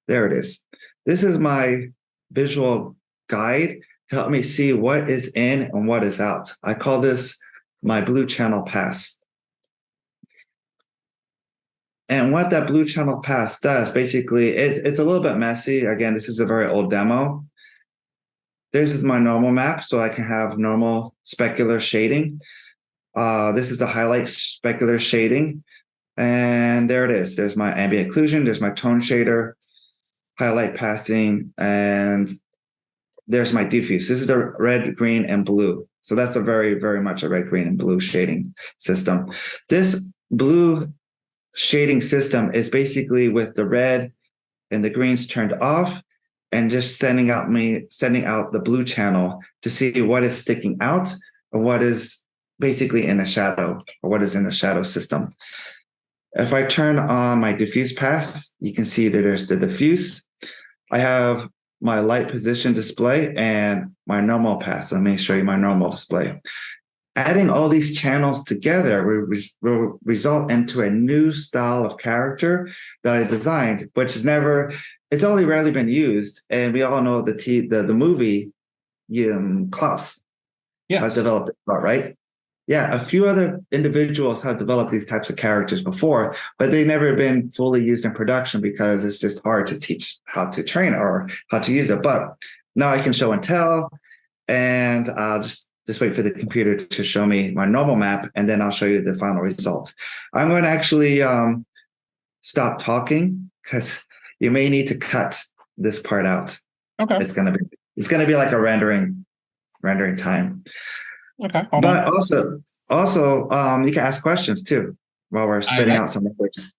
There it is. This is my visual guide to help me see what is in and what is out. I call this my blue channel pass. And what that blue channel pass does, basically, it's a little bit messy. Again, this is a very old demo. This is my normal map, so I can have normal specular shading. This is a highlight specular shading. And there it is. There's my ambient occlusion. There's my tone shader, highlight passing, and there's my diffuse. This is the red, green, and blue. So that's a very, very much a red, green, and blue shading system. This blue shading system is basically with the red and the greens turned off, and just sending out the blue channel to see what is sticking out or what is basically in the shadow, or what is in the shadow system. If I turn on my diffuse pass, you can see that there's the diffuse. I have my light position display, and my normal path. Let me show you my normal display. Adding all these channels together will result into a new style of character that I designed, which is it's only rarely been used. And we all know the movie Klaus has developed it, right? Yeah, a few other individuals have developed these types of characters before, but they've never been fully used in production because it's just hard to teach how to train or how to use it. But now I can show and tell, and I'll just wait for the computer to show me my normal map, and then I'll show you the final result. I'm going to actually stop talking because you may need to cut this part out. Okay. It's gonna be like a rendering time. Okay. But also, you can ask questions too while we're spitting out some numbers.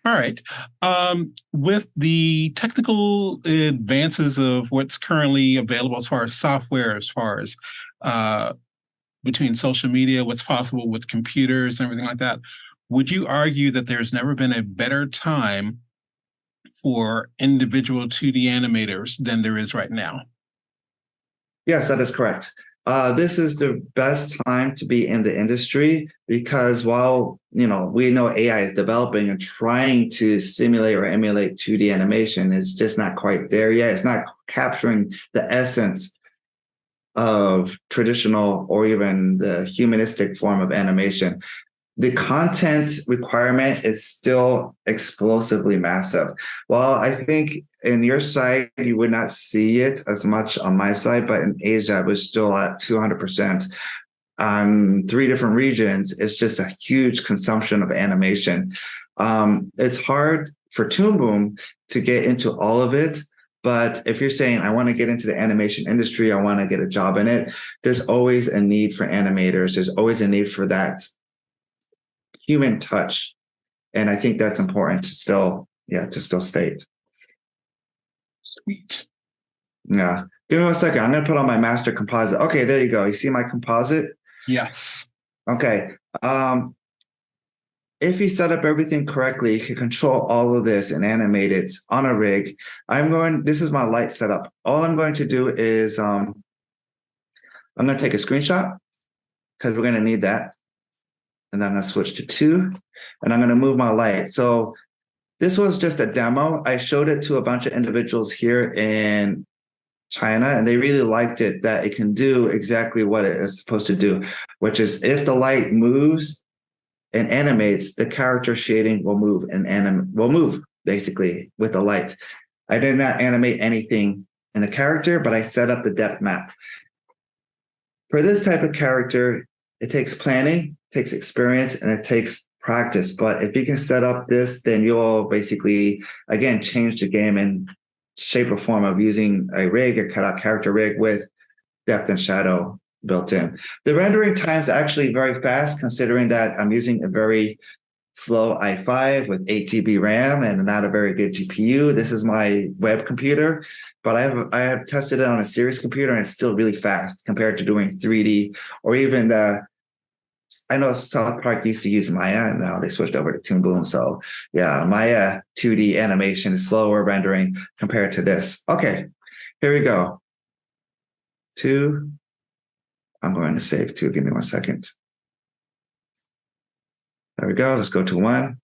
All right. With the technical advances of what's currently available as far as software, as far as between social media, what's possible with computers and everything like that, would you argue that there's never been a better time for individual 2D animators than there is right now? Yes, that is correct. This is the best time to be in the industry because while we know AI is developing and trying to simulate or emulate 2D animation, it's just not quite there yet. It's not capturing the essence of traditional or even the humanistic form of animation. The content requirement is still explosively massive. Well, I think in your side, you would not see it as much on my side, but in Asia, it was still at 200%. On 3 different regions, it's just a huge consumption of animation. It's hard for Toon Boom to get into all of it, but if you're saying, I want to get into the animation industry, I want to get a job in it, there's always a need for animators. There's always a need for that human touch. And I think that's important to still state. Sweet. Yeah. Give me 1 second. I'm going to put on my master composite. Okay, there you go. You see my composite? Yes. Okay. If you set up everything correctly, you can control all of this and animate it on a rig. This is my light setup. All I'm going to do is I'm going to take a screenshot because we're going to need that. And then I'm going to switch to 2, and I'm going to move my light. So this was just a demo. I showed it to a bunch of individuals here in China, and they really liked it, that it can do exactly what it is supposed to do, which is if the light moves and animates, the character shading will move and will move basically with the light. I did not animate anything in the character, but I set up the depth map. For this type of character, it takes planning, takes experience, and it takes practice. But if you can set up this, then you'll basically, again, change the game in shape or form of using a rig, a cutout character rig with depth and shadow built in. The rendering time's actually very fast, considering that I'm using a very slow i5 with 8 GB RAM and not a very good GPU. This is my web computer, but I have tested it on a series computer, and it's still really fast compared to doing 3D or even I know South Park used to use Maya, and now they switched over to Toon Boom. So yeah, Maya 2D animation is slower rendering compared to this. Okay, here we go. 2. I'm going to save 2. Give me 1 second. There we go. Let's go to 1.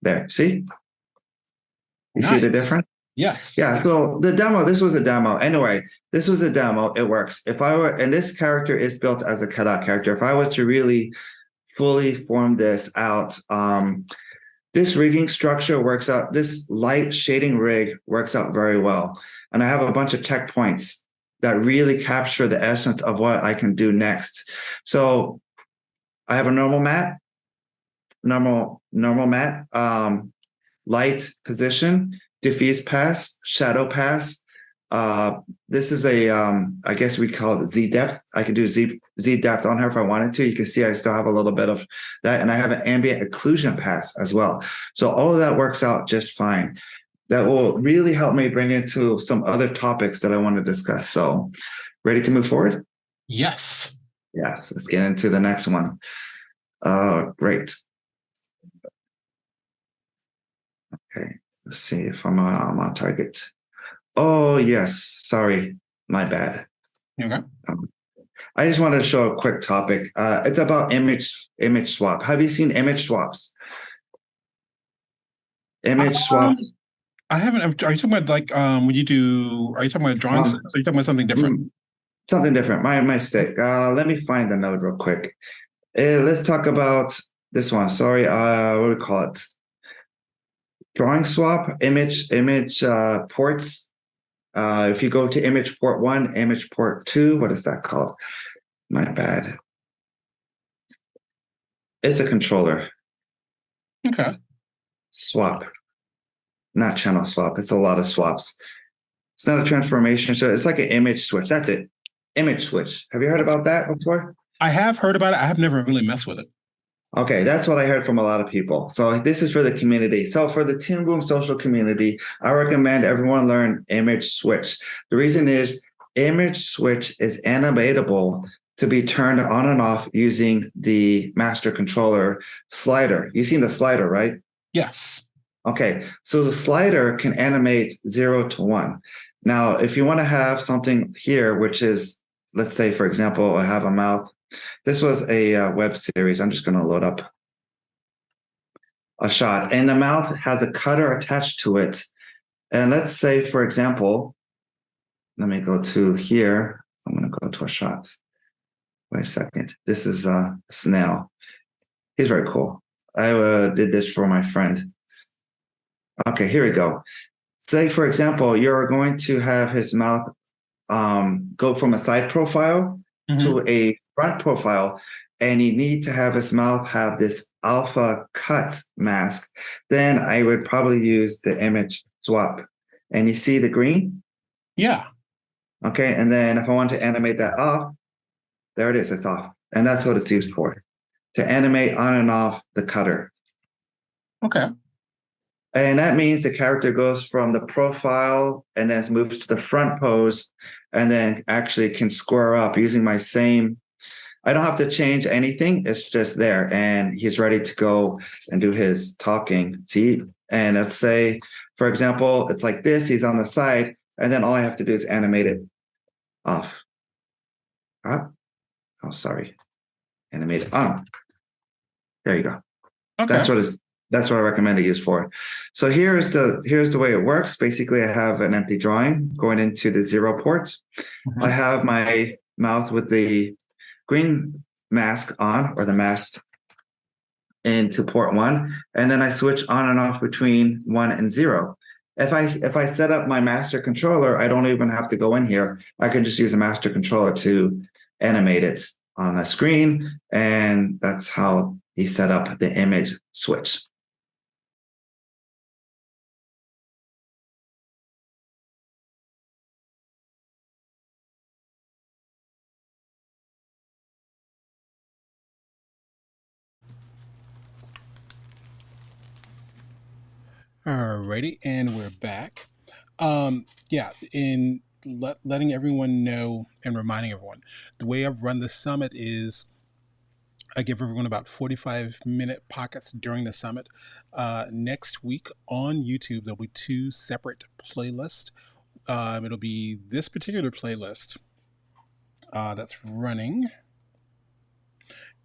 There. See? You see the difference? Yes. Yeah. So the demo, this was a demo. Anyway, this was a demo. It works. And this character is built as a cutout character. If I was to really fully form this out, this rigging structure works out. This light shading rig works out very well. And I have a bunch of checkpoints that really capture the essence of what I can do next. So I have a normal matte, light position, diffuse pass, shadow pass. This is I guess we call it Z depth. I could do Z depth on her if I wanted to. You can see I still have a little bit of that, and I have an ambient occlusion pass as well. So all of that works out just fine. That will really help me bring into some other topics that I want to discuss. So ready to move forward? Yes. Yes, let's get into the next one. Great. Okay, let's see if I'm on target. Oh yes, sorry, my bad. Okay. I just wanted to show a quick topic. It's about image swap. Have you seen image swaps? Image swaps. I haven't. Are you talking about like when you do? Are you talking about drawing? Um, Or are you talking about something different? Something different. My mistake. Let me find the node real quick. Let's talk about this one. Sorry. What do we call it? Drawing swap. Image ports. If you go to image port 1, image port 2, what is that called? My bad. It's a controller Okay. swap, not channel swap. It's a lot of swaps. It's not a transformation. So it's like an image switch. That's it. Image switch. Have you heard about that before? I have heard about it. I have never really messed with it. Okay, that's what I heard from a lot of people. So this is for the community. So for the Toon Boom social community, I recommend everyone learn image switch. The reason is image switch is animatable to be turned on and off using the master controller slider. You've seen the slider, right? Yes. Okay, so the slider can animate 0 to 1. Now, if you want to have something here, which is, let's say, for example, I have a mouth. This was a web series. I'm just going to load up a shot, and the mouth has a cutter attached to it. And let's say, for example, let me go to here. I'm going to go to a shot. Wait a second. This is a snail. He's very cool. I did this for my friend. Okay, here we go. Say, for example, you're going to have his mouth go from a side profile to a front profile, and you need to have his mouth have this alpha cut mask, then I would probably use the image swap. And you see the green? Yeah. Okay, and then if I want to animate that off, there it is, it's off. And that's what it's used for, to animate on and off the cutter. Okay. And that means the character goes from the profile and then moves to the front pose and then actually can square up using my same. I don't have to change anything. It's just there. And he's ready to go and do his talking. See? And let's say, for example, it's like this. He's on the side. And then all I have to do is animate it off. Oh, sorry. Animate it on. There you go. Okay. That's what I recommend to use for. So here's the way it works. Basically, I have an empty drawing going into the 0 port. I have my mouth with the green mask on, or the mask, into port 1, and then I switch on and off between 1 and 0. If I set up my master controller, I don't even have to go in here. I can just use a master controller to animate it on a screen, and that's how he set up the image switch. Alrighty, and we're back. Yeah, in letting everyone know and reminding everyone, the way I've run the summit is I give everyone about 45-minute pockets during the summit. Next week on YouTube, there'll be 2 separate playlists. It'll be this particular playlist that's running,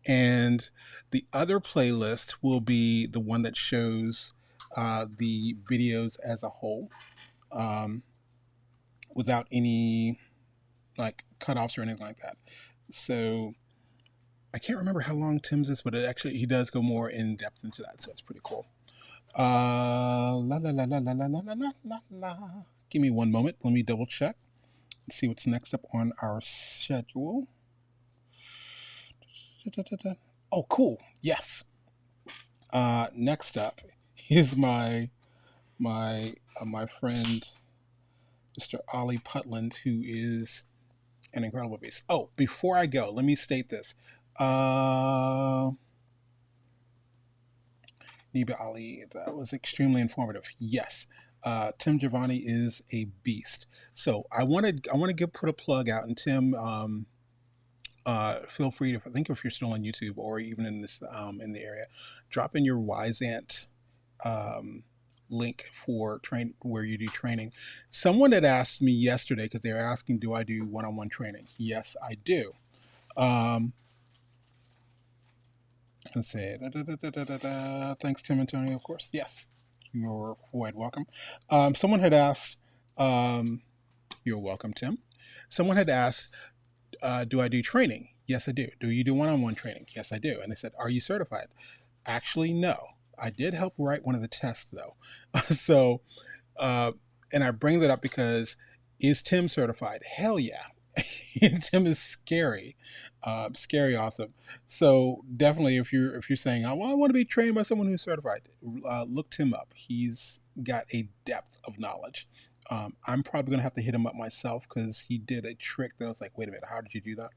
and the other playlist will be the one that shows the videos as a whole, without any like cutoffs or anything like that. So I can't remember how long Tim's is, but he does go more in depth into that, so it's pretty cool. La la la la la la la la la la. Give me one moment. Let me double check and see what's next up on our schedule. Oh, cool. Yes. Next up is my friend, Mr. Ollie Putland, who is an incredible beast. Oh, before I go, let me state this. Niba Ali, that was extremely informative. Yes, Tim Giovanni is a beast. So I want to put a plug out, and Tim, feel free to, I think if you're still on YouTube or even in this in the area, drop in your Wisant link for where you do training. Someone had asked me yesterday, because they were asking, do I do one-on-one training? Yes, I do. Let's say, thanks, Tim Antonio, of course. Yes, you're quite welcome. Someone had asked, you're welcome, Tim. Someone had asked, do I do training? Yes, I do. Do you do one-on-one training? Yes, I do. And they said, are you certified? Actually, no. I did help write one of the tests, though. So, and I bring that up because, is Tim certified? Hell yeah. Tim is scary, scary awesome. So definitely, if you're saying, "Oh, well, I want to be trained by someone who's certified," look Tim up. He's got a depth of knowledge. I'm probably gonna have to hit him up myself because he did a trick that I was like, "Wait a minute, how did you do that?"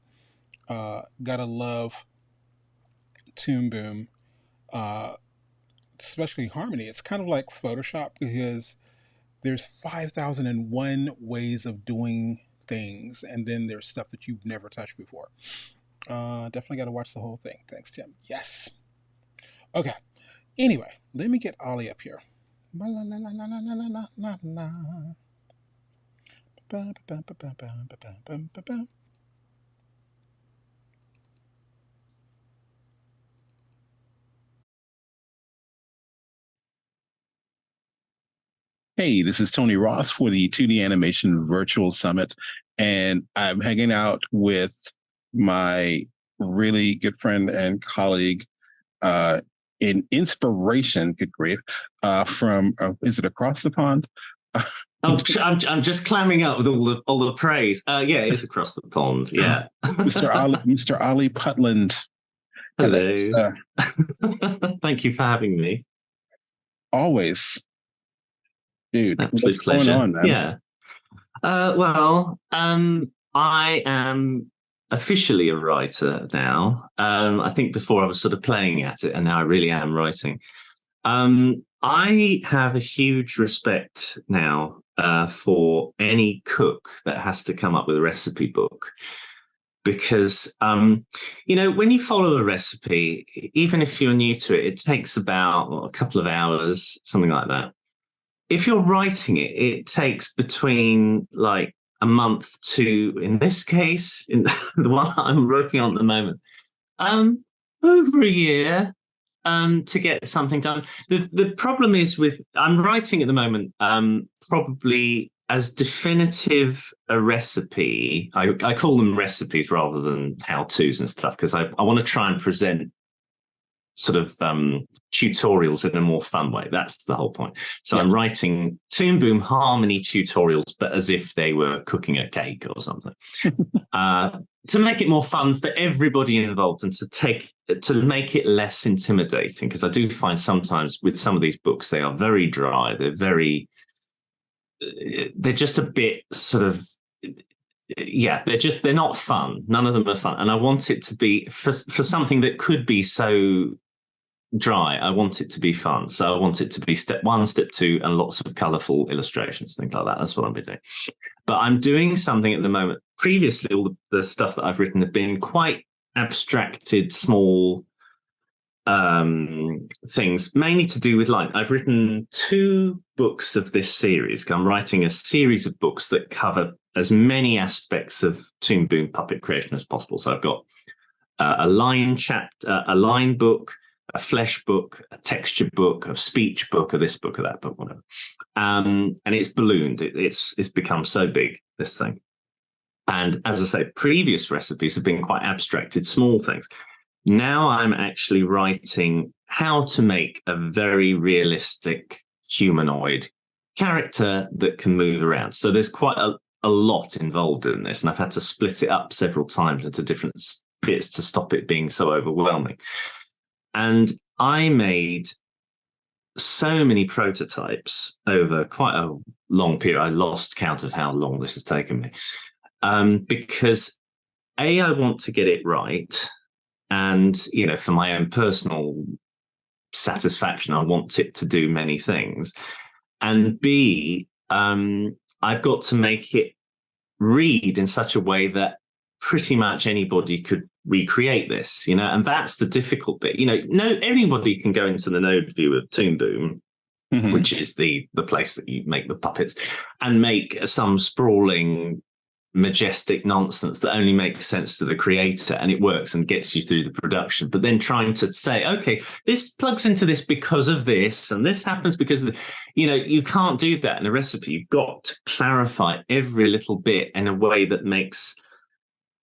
Gotta love Toon Boom, especially Harmony. It's kind of like Photoshop because there's 5,001 ways of doing things, and then there's stuff that you've never touched before. Definitely got to watch the whole thing. Thanks, Tim. Yes. Okay. Anyway, let me get Ollie up here. Hey, this is Tony Ross for the 2D Animation Virtual Summit, and I'm hanging out with my really good friend and colleague in inspiration, good grief, from, is it across the pond? I'm just clamming up with all the praise. Yeah, it's across the pond. Yeah, Mr. Ali Putland. Hello. Thank you for having me. Always. Dude, absolute what's pleasure. Going on, man? Yeah. I am officially a writer now. I think before I was sort of playing at it, and now I really am writing. I have a huge respect now for any cook that has to come up with a recipe book. Because, when you follow a recipe, even if you're new to it, it takes about a couple of hours, something like that. If you're writing it, it takes between like a month to, in this case, in the one I'm working on at the moment, over a year to get something done. The problem is I'm writing at the moment probably as definitive a recipe. I call them recipes rather than how-tos and stuff because I want to try and present sort of tutorials in a more fun way. That's the whole point. So yeah. I'm writing Toon Boom Harmony tutorials, but as if they were cooking a cake or something, to make it more fun for everybody involved and to make it less intimidating. Because I do find sometimes with some of these books, they are very dry. They're just a bit sort of, yeah, they're not fun. None of them are fun. And I want it to be for something that could be so dry. I want it to be fun. So I want it to be step 1, step 2, and lots of colorful illustrations, things like that. That's what I'm doing. But I'm doing something at the moment. Previously, all the stuff that I've written have been quite abstracted, small things, mainly to do with light. I've written 2 books of this series. I'm writing a series of books that cover as many aspects of Toon Boom puppet creation as possible. So I've got a line chapter, a line book, a flesh book, a texture book, a speech book, or this book or that book, whatever. And it's ballooned. It's become so big, this thing. And as I say, previous recipes have been quite abstracted, small things. Now I'm actually writing how to make a very realistic humanoid character that can move around. So there's quite a lot involved in this, and I've had to split it up several times into different bits to stop it being so overwhelming. And I made so many prototypes over quite a long period. I lost count of how long this has taken me. Because I want to get it right. And, for my own personal satisfaction, I want it to do many things. And B, I've got to make it read in such a way that pretty much anybody could recreate this, and that's the difficult bit. No, everybody can go into the node view of Toon Boom which is the place that you make the puppets, and make some sprawling, majestic nonsense that only makes sense to the creator, and it works and gets you through the production. But then trying to say, okay, this plugs into this because of this, and this happens because of the, you can't do that in a recipe. You've got to clarify every little bit in a way that makes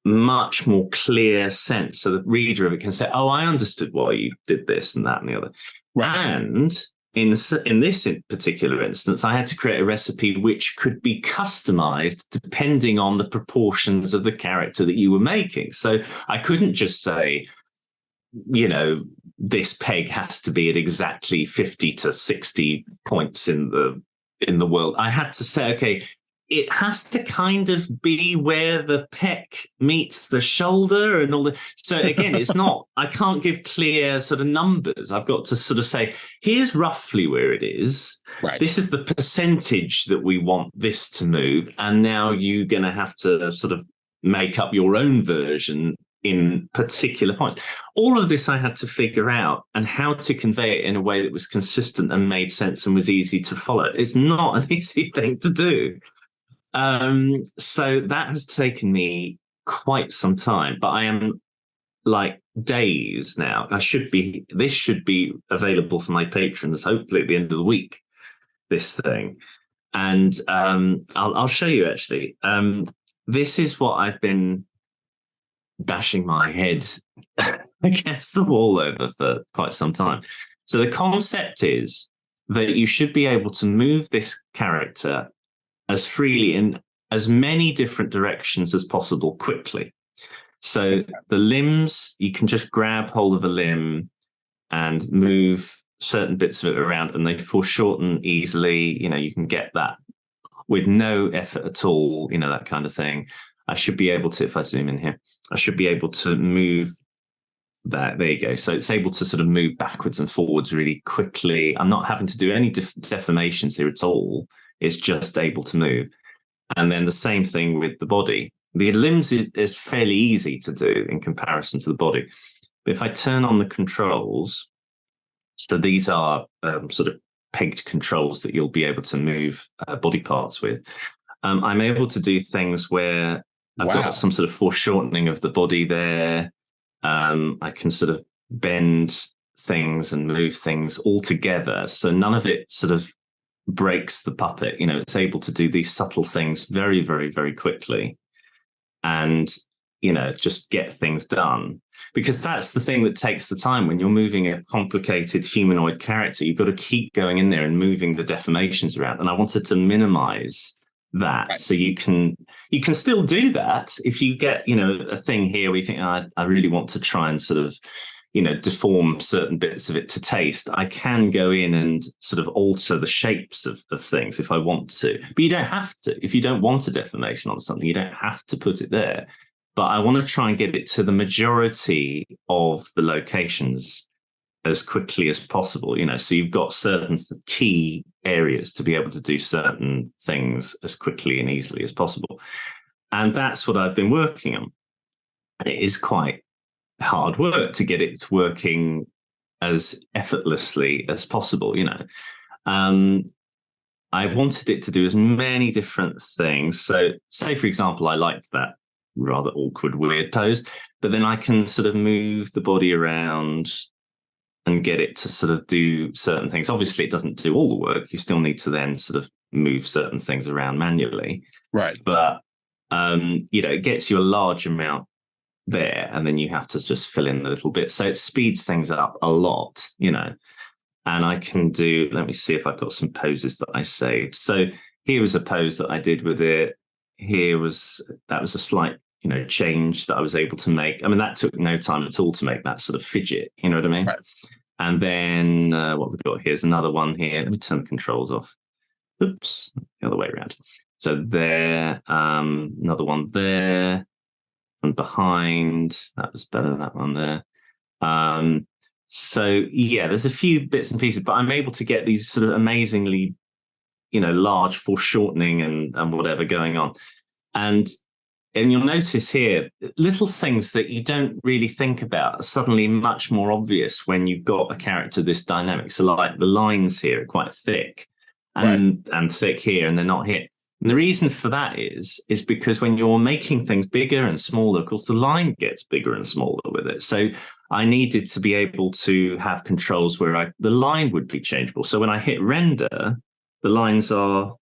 much more clear sense, so the reader of it can say, oh, I understood why you did this and that and the other. Right. And in this particular instance, I had to create a recipe which could be customized depending on the proportions of the character that you were making. So I couldn't just say, this peg has to be at exactly 50 to 60 points in the world. I had to say, okay, it has to kind of be where the pec meets the shoulder and all that. So again, it's not, I can't give clear sort of numbers. I've got to sort of say, here's roughly where it is. Right. This is the percentage that we want this to move. And now you're going to have to sort of make up your own version in particular points. All of this I had to figure out, and how to convey it in a way that was consistent and made sense and was easy to follow. It's not an easy thing to do. So that has taken me quite some time, but I am like days now. This should be available for my patrons, hopefully at the end of the week, this thing. And I'll show you actually. This is what I've been bashing my head against the wall over for quite some time. So the concept is that you should be able to move this character as freely in as many different directions as possible quickly. So the limbs, you can just grab hold of a limb and move certain bits of it around, and they foreshorten easily. You can get that with no effort at all, that kind of thing. I should be able to, if I zoom in here, I should be able to move that. There you go. So it's able to sort of move backwards and forwards really quickly. I'm not having to do any deformations here at all. It's just able to move. And then the same thing with the body. The limbs is fairly easy to do in comparison to the body. But if I turn on the controls, so these are sort of pegged controls that you'll be able to move body parts with. I'm able to do things where I've got some sort of foreshortening of the body there. I can sort of bend things and move things all together. So none of it sort of breaks the puppet. It's able to do these subtle things very, very, very quickly, and just get things done. Because that's the thing that takes the time when you're moving a complicated humanoid character. You've got to keep going in there and moving the deformations around. And I wanted to minimize that. Right. So you can still do that if you get a thing here where you think, I really want to try and sort of deform certain bits of it to taste. I can go in and sort of alter the shapes of things if I want to. But you don't have to. If you don't want a deformation on something, you don't have to put it there. But I want to try and get it to the majority of the locations as quickly as possible. So you've got certain key areas to be able to do certain things as quickly and easily as possible. And that's what I've been working on. And it is quite hard work to get it working as effortlessly as possible. I wanted it to do as many different things. So say, for example, I liked that rather awkward, weird pose, but then I can sort of move the body around and get it to sort of do certain things. Obviously, it doesn't do all the work. You still need to then sort of move certain things around manually. Right. But, it gets you a large amount there, and then you have to just fill in a little bit. So it speeds things up a lot, and I can do, let me see if I've got some poses that I saved. So here was a pose that I did with it. That was a slight, change that I was able to make. I mean, that took no time at all to make that sort of fidget, you know what I mean? Right. And then what we've got here is another one here. Let me turn the controls off. Oops, the other way around. So there, another one there. And behind, that was better, that one there. So yeah, there's a few bits and pieces, but I'm able to get these sort of amazingly, large foreshortening and whatever going on. And and you'll notice here, little things that you don't really think about are suddenly much more obvious when you've got a character this dynamic. So like the lines here are quite thick and thick here, and they're not here. And the reason for that is because when you're making things bigger and smaller, of course, the line gets bigger and smaller with it. So I needed to be able to have controls where the line would be changeable. So when I hit render, the lines are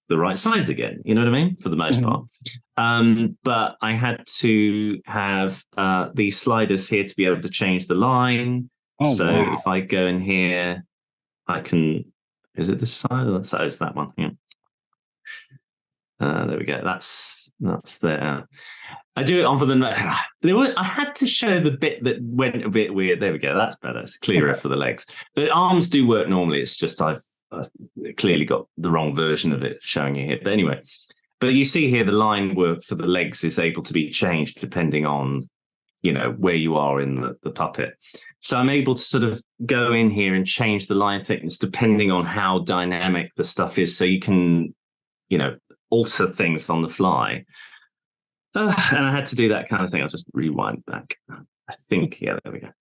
the right size again. You know what I mean? For the most part. But I had to have these sliders here to be able to change the line. If I go in here, I can, is it this side or that side? It's that one. Yeah. There we go. That's there. I do it on for the. I had to show the bit that went a bit weird. There we go. That's better. It's clearer for the legs. The arms do work normally. It's just I've clearly got the wrong version of it showing you here. But anyway, but you see here the line work for the legs is able to be changed depending on, where you are in the puppet. So I'm able to sort of go in here and change the line thickness depending on how dynamic the stuff is. So you can, alter things on the fly. And I had to do that kind of thing. I'll just rewind back. I think, there we go.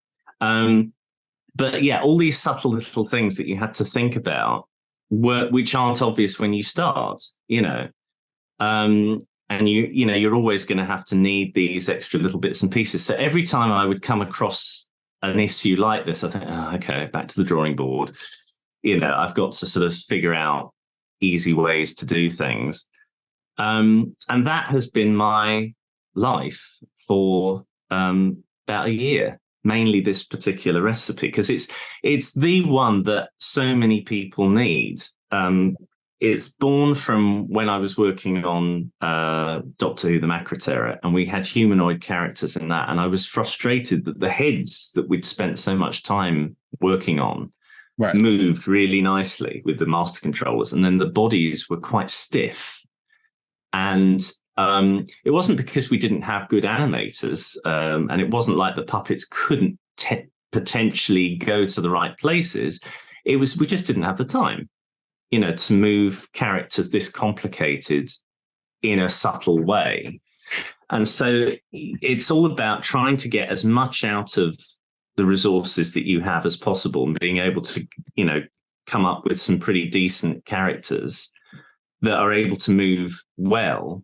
But yeah, all these subtle little things that you had to think about which aren't obvious when you start, and you're always going to have to need these extra little bits and pieces. So every time I would come across an issue like this, I think, okay, back to the drawing board. I've got to sort of figure out easy ways to do things. And that has been my life for about a year, mainly this particular recipe, because it's the one that so many people need. It's born from when I was working on Doctor Who, the Macra Terror, and we had humanoid characters in that. And I was frustrated that the heads that we'd spent so much time working on moved really nicely with the master controllers, and then the bodies were quite stiff. And it wasn't because we didn't have good animators, and it wasn't like the puppets couldn't potentially go to the right places. It was we just didn't have the time, to move characters this complicated in a subtle way. And so it's all about trying to get as much out of the resources that you have as possible and being able to, come up with some pretty decent characters that are able to move well,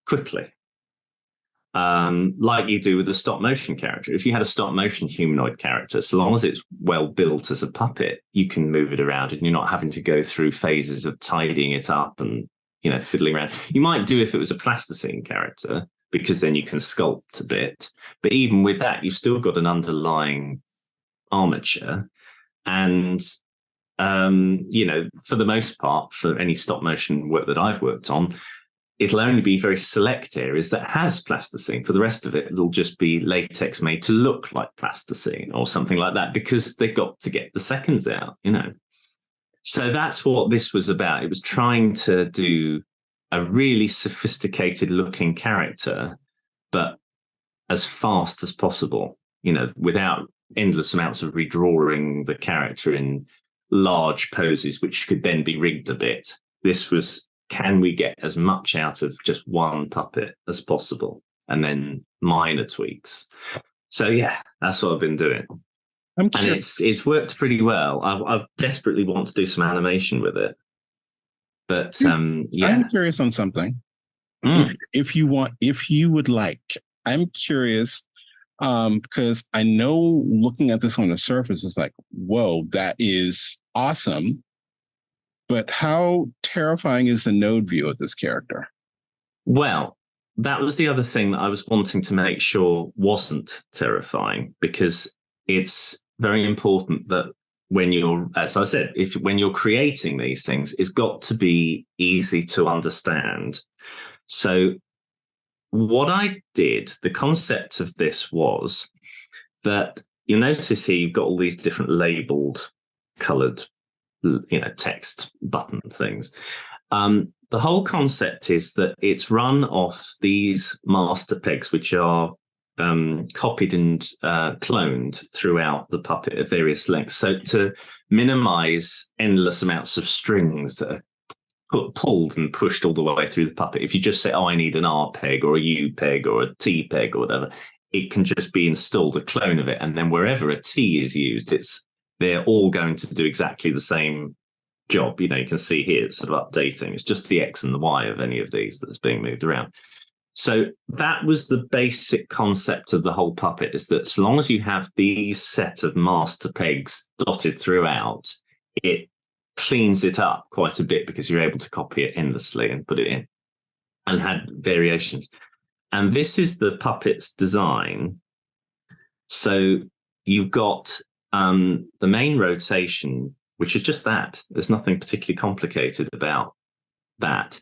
quickly. Like you do with a stop motion character. If you had a stop motion humanoid character, so long as it's well built as a puppet, you can move it around and you're not having to go through phases of tidying it up and, fiddling around. You might do if it was a plasticine character, because then you can sculpt a bit. But even with that, you've still got an underlying armature. And, for the most part, for any stop motion work that I've worked on, it'll only be very select areas that has plasticine. For the rest of it, it'll just be latex made to look like plasticine or something like that, because they've got to get the seconds out, So that's what this was about. It was trying to do a really sophisticated looking character, but as fast as possible, without endless amounts of redrawing the character in large poses, which could then be rigged a bit. This was, can we get as much out of just one puppet as possible? And then minor tweaks. So yeah, that's what I've been doing. And it's worked pretty well. I desperately want to do some animation with it. But I'm curious on something. If you would like, I'm curious, because I know looking at this on the surface, it's like, whoa, that is awesome. But how terrifying is the node view of this character? Well, that was the other thing that I was wanting to make sure wasn't terrifying, because it's very important that when you're, as I said, when you're creating these things, it's got to be easy to understand. So what I did, the concept of this was that you notice here you've got all these different labeled, colored, text button things. The whole concept is that it's run off these master pegs, which are copied and cloned throughout the puppet at various lengths. So to minimize endless amounts of strings that are pulled and pushed all the way through the puppet. If you just say, oh, I need an R peg or a U peg or a T peg or whatever, it can just be installed, a clone of it. And then wherever a T is used, they're all going to do exactly the same job. You can see here it's sort of updating. It's just the X and the Y of any of these that's being moved around. So that was the basic concept of the whole puppet, is that so long as you have these set of master pegs dotted throughout, it cleans it up quite a bit because you're able to copy it endlessly and put it in, and had variations. And this is the puppet's design. So you've got the main rotation, which is just that. There's nothing particularly complicated about that.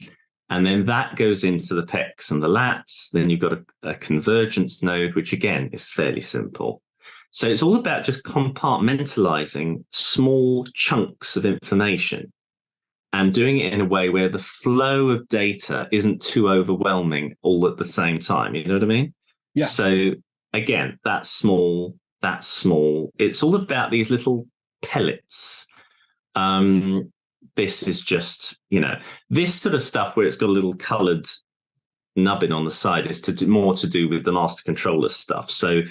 And then that goes into the pecs and the lats. Then you've got a convergence node, which again is fairly simple. So it's all about just compartmentalizing small chunks of information and doing it in a way where the flow of data isn't too overwhelming all at the same time. You know what I mean? Yeah. So again, that's small. It's all about these little pellets. This is just, this sort of stuff where it's got a little coloured nubbin on the side is more to do with the master controller stuff. So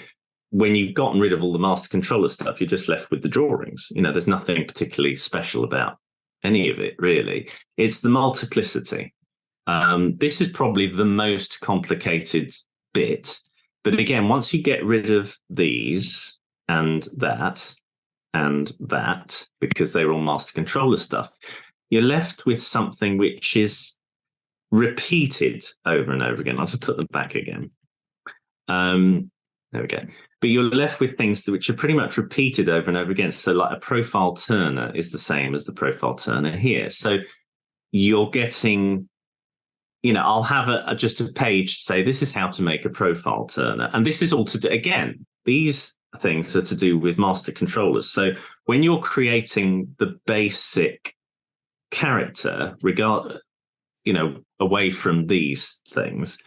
when you've gotten rid of all the master controller stuff, you're just left with the drawings. There's nothing particularly special about any of it, really. It's the multiplicity. This is probably the most complicated bit. But again, once you get rid of these and that, because they're all master controller stuff, you're left with something which is repeated over and over again. I'll just put them back again. There we go. But you're left with things which are pretty much repeated over and over again. So like a profile turner is the same as the profile turner here. So you're getting, I'll have just a page to say, this is how to make a profile turner. And this is all to do, again, these things are to do with master controllers. So when you're creating the basic character, away from these things,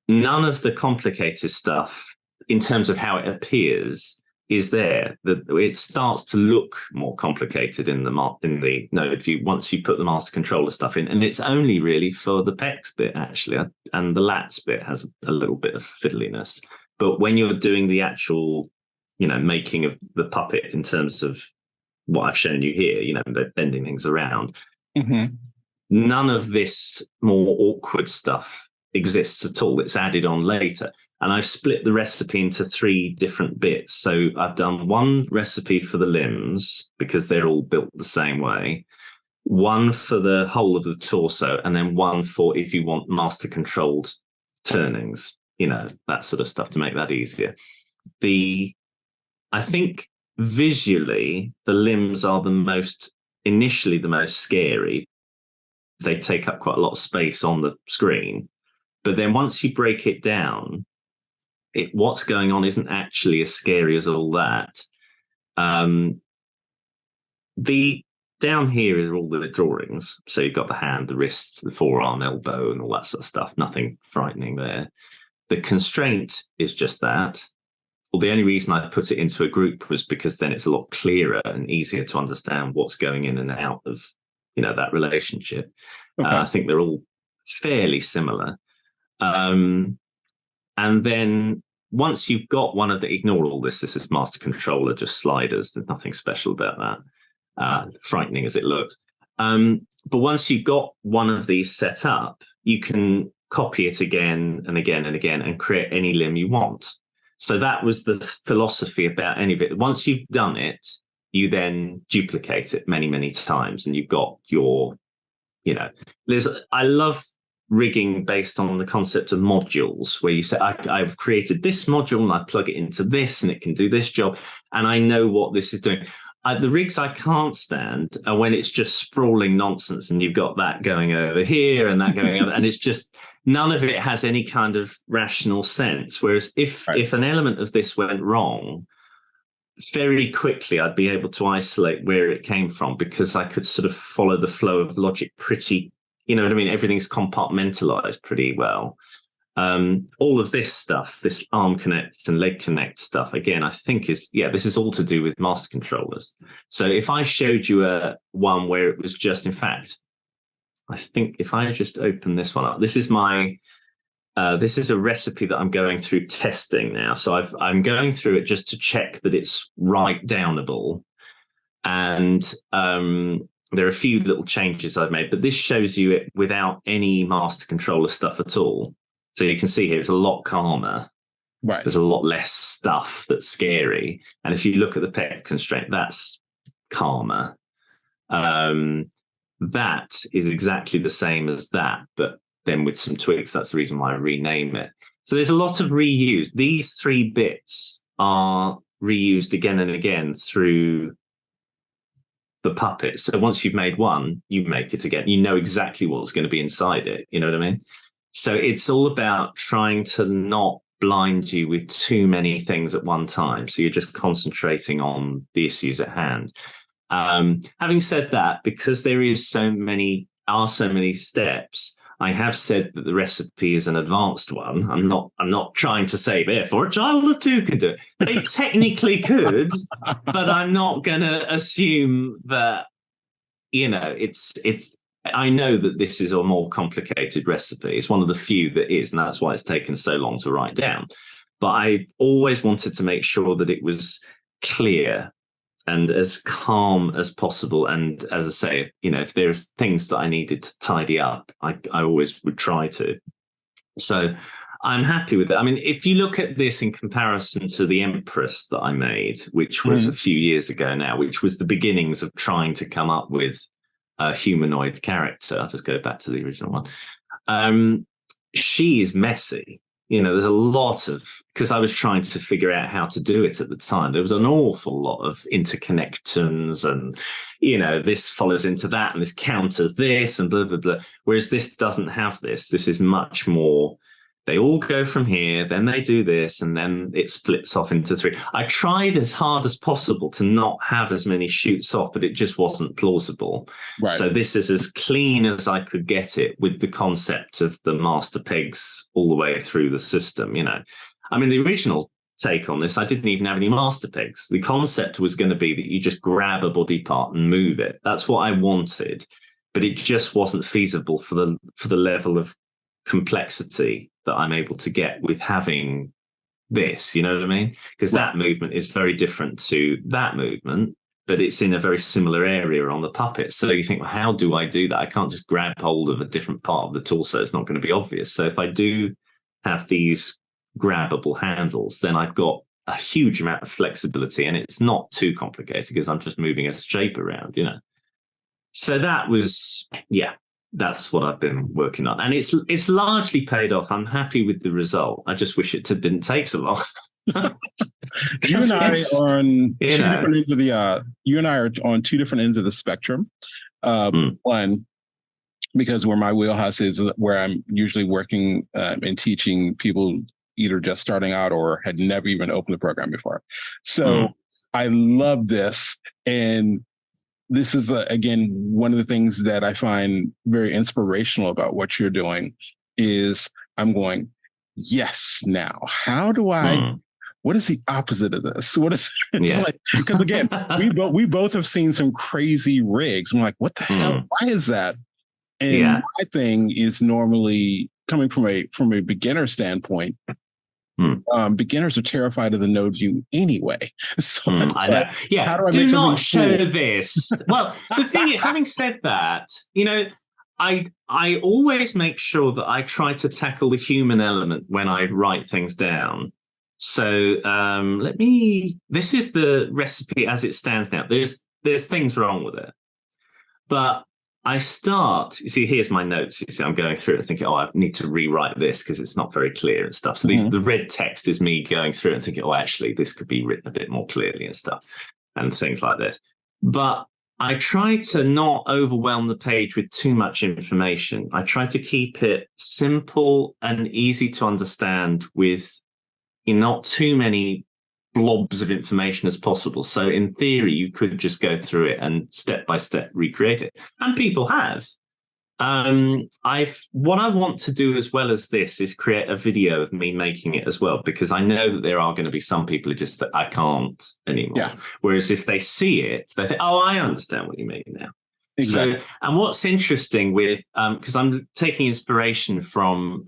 none of the complicated stuff in terms of how it appears is there. It starts to look more complicated in the node view once you put the master controller stuff in, and it's only really for the pecs bit actually, and the lats bit has a little bit of fiddliness. But when you're doing the actual, making of the puppet in terms of what I've shown you here, bending things around, none of this more awkward stuff exists at all. It's added on later. And I've split the recipe into 3 different bits. So I've done one recipe for the limbs because they're all built the same way, one for the whole of the torso, and then one for if you want master controlled turnings, that sort of stuff to make that easier. I think visually, the limbs are initially the most scary. They take up quite a lot of space on the screen. But then once you break it down, what's going on isn't actually as scary as all that. Down here are all the drawings. So you've got the hand, the wrist, the forearm, elbow, and all that sort of stuff. Nothing frightening there. The constraint is just that. Well, the only reason I put it into a group was because then it's a lot clearer and easier to understand what's going in and out of, that relationship. Okay. I think they're all fairly similar. And then once you've got one of the, ignore all this is master controller, just sliders. There's nothing special about that, frightening as it looks. But once you've got one of these set up, you can copy it again and again and again and create any limb you want. So that was the philosophy about any of it. Once you've done it, you then duplicate it many, many times, and you've got your, I love rigging based on the concept of modules, where you say, I've created this module and I plug it into this and it can do this job, and I know what this is doing. The rigs I can't stand are when it's just sprawling nonsense and you've got that going over here and that going over, and it's just none of it has any kind of rational sense. Whereas if an element of this went wrong, very quickly I'd be able to isolate where it came from because I could sort of follow the flow of logic pretty, you know what I mean? Everything's compartmentalized pretty well. All of this stuff, this arm connect and leg connect stuff, again, I think this is all to do with master controllers. So if I showed you one where it was just, in fact, I think if I just open this one up, this is my. This is a recipe that I'm going through testing now. So I'm going through it just to check that it's write downable. And there are a few little changes I've made, but this shows you it without any master controller stuff at all. So you can see here it's a lot calmer. Right. There's a lot less stuff that's scary. And if you look at the pet constraint, that's calmer. That is exactly the same as that, but then with some tweaks. That's the reason why I rename it. So there's a lot of reuse. These 3 bits are reused again and again through the puppet. So once you've made one, you make it again. You know exactly what's going to be inside it. You know what I mean? So it's all about trying to not blind you with too many things at one time. So you're just concentrating on the issues at hand. Having said that, because there is so many steps, I have said that the recipe is an advanced one. I'm not trying to say therefore a child of 2 could do it. They technically could, but I'm not going to assume that, it's. I know that this is a more complicated recipe. It's one of the few that is, and that's why it's taken so long to write down. But I always wanted to make sure that it was clear and as calm as possible. And as I say, if there's things that I needed to tidy up, I always would try to. So I'm happy with it. I mean, if you look at this in comparison to the Empress that I made, which was a few years ago now, which was the beginnings of trying to come up with a humanoid character. I'll just go back to the original one. She is messy. There's a lot of, because I was trying to figure out how to do it at the time. There was an awful lot of interconnections and, this follows into that and this counters this and blah, blah, blah. Whereas this doesn't have this. This is much more, they all go from here, then they do this, and then it splits off into 3. I tried as hard as possible to not have as many shoots off, but it just wasn't plausible. Right. So this is as clean as I could get it with the concept of the master pegs all the way through the system. I mean, the original take on this, I didn't even have any master pegs. The concept was going to be that you just grab a body part and move it. That's what I wanted, but it just wasn't feasible for the level of complexity that I'm able to get with having this, you know what I mean? Because that movement is very different to that movement, but it's in a very similar area on the puppet. So you think, well, how do I do that? I can't just grab hold of a different part of the torso. It's not going to be obvious. So if I do have these grabbable handles, then I've got a huge amount of flexibility, and it's not too complicated because I'm just moving a shape around, So that was, that's what I've been working on, and it's largely paid off. I'm happy with the result. I just wish it didn't take so long. You and I are on two different ends of the. You and I are on 2 different ends of the spectrum. One, because where my wheelhouse is, where I'm usually working and teaching people either just starting out or had never even opened the program before. So I love this, and this is, again, one of the things that I find very inspirational about what you're doing is I'm going, yes, now, how do I, what is the opposite of this? What is, like, because again, we both have seen some crazy rigs. I'm like, what the hell? Why is that? And my thing is normally coming from a beginner standpoint. Beginners are terrified of the no view anyway. So I know. How do I do not show this? Well, the thing is, having said that, I always make sure that I try to tackle the human element when I write things down. So this is the recipe as it stands now. There's things wrong with it, but I start, you see, here's my notes. You see, I'm going through it thinking, I need to rewrite this because it's not very clear and stuff. So the red text is me going through it and thinking, actually, this could be written a bit more clearly and stuff and things like this. But I try to not overwhelm the page with too much information. I try to keep it simple and easy to understand with not too many blobs of information as possible. So in theory, you could just go through it and step by step recreate it. And people have. What I want to do as well as this is create a video of me making it as well, because I know that there are going to be some people who just I can't anymore. Yeah. Whereas if they see it, they think, I understand what you mean now. Exactly. So, and what's interesting with, because I'm taking inspiration from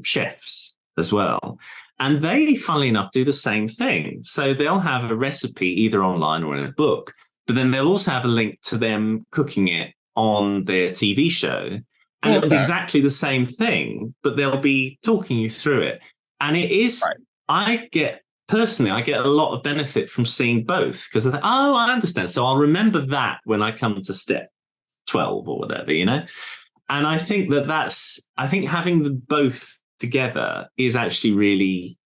chefs as well, and they, funnily enough, do the same thing. So they'll have a recipe either online or in a book, but then they'll also have a link to them cooking it on their TV show. And it'll be exactly the same thing, but they'll be talking you through it. And it is, I get a lot of benefit from seeing both, because I think, oh, I understand. So I'll remember that when I come to step 12 or whatever, you know? And I think I think having them both together is actually really,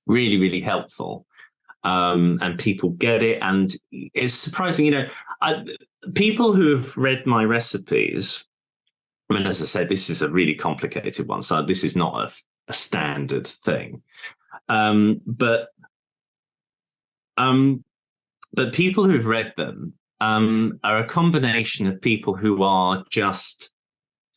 really, really helpful. And people get it. And it's surprising, you know, people who have read my recipes, I mean, as I said, this is a really complicated one, so this is not a standard thing. But people who've read them are a combination of people who are just,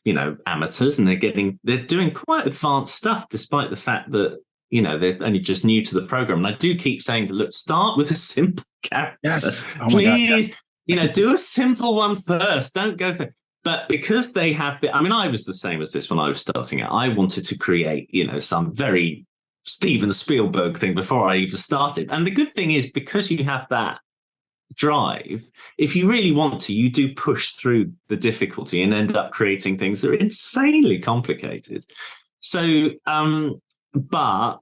you know, amateurs, and they're doing quite advanced stuff, despite the fact that, you know, they're only just new to the program. And I do keep saying to look, start with a simple character. Yes. Oh my Please, God, yes. You know, do a simple one first. Don't go for. But because they have I mean, I was the same as this when I was starting out. I wanted to create, you know, some very Steven Spielberg thing before I even started. And the good thing is, because you have that drive, if you really want to, you do push through the difficulty and end up creating things that are insanely complicated. So, but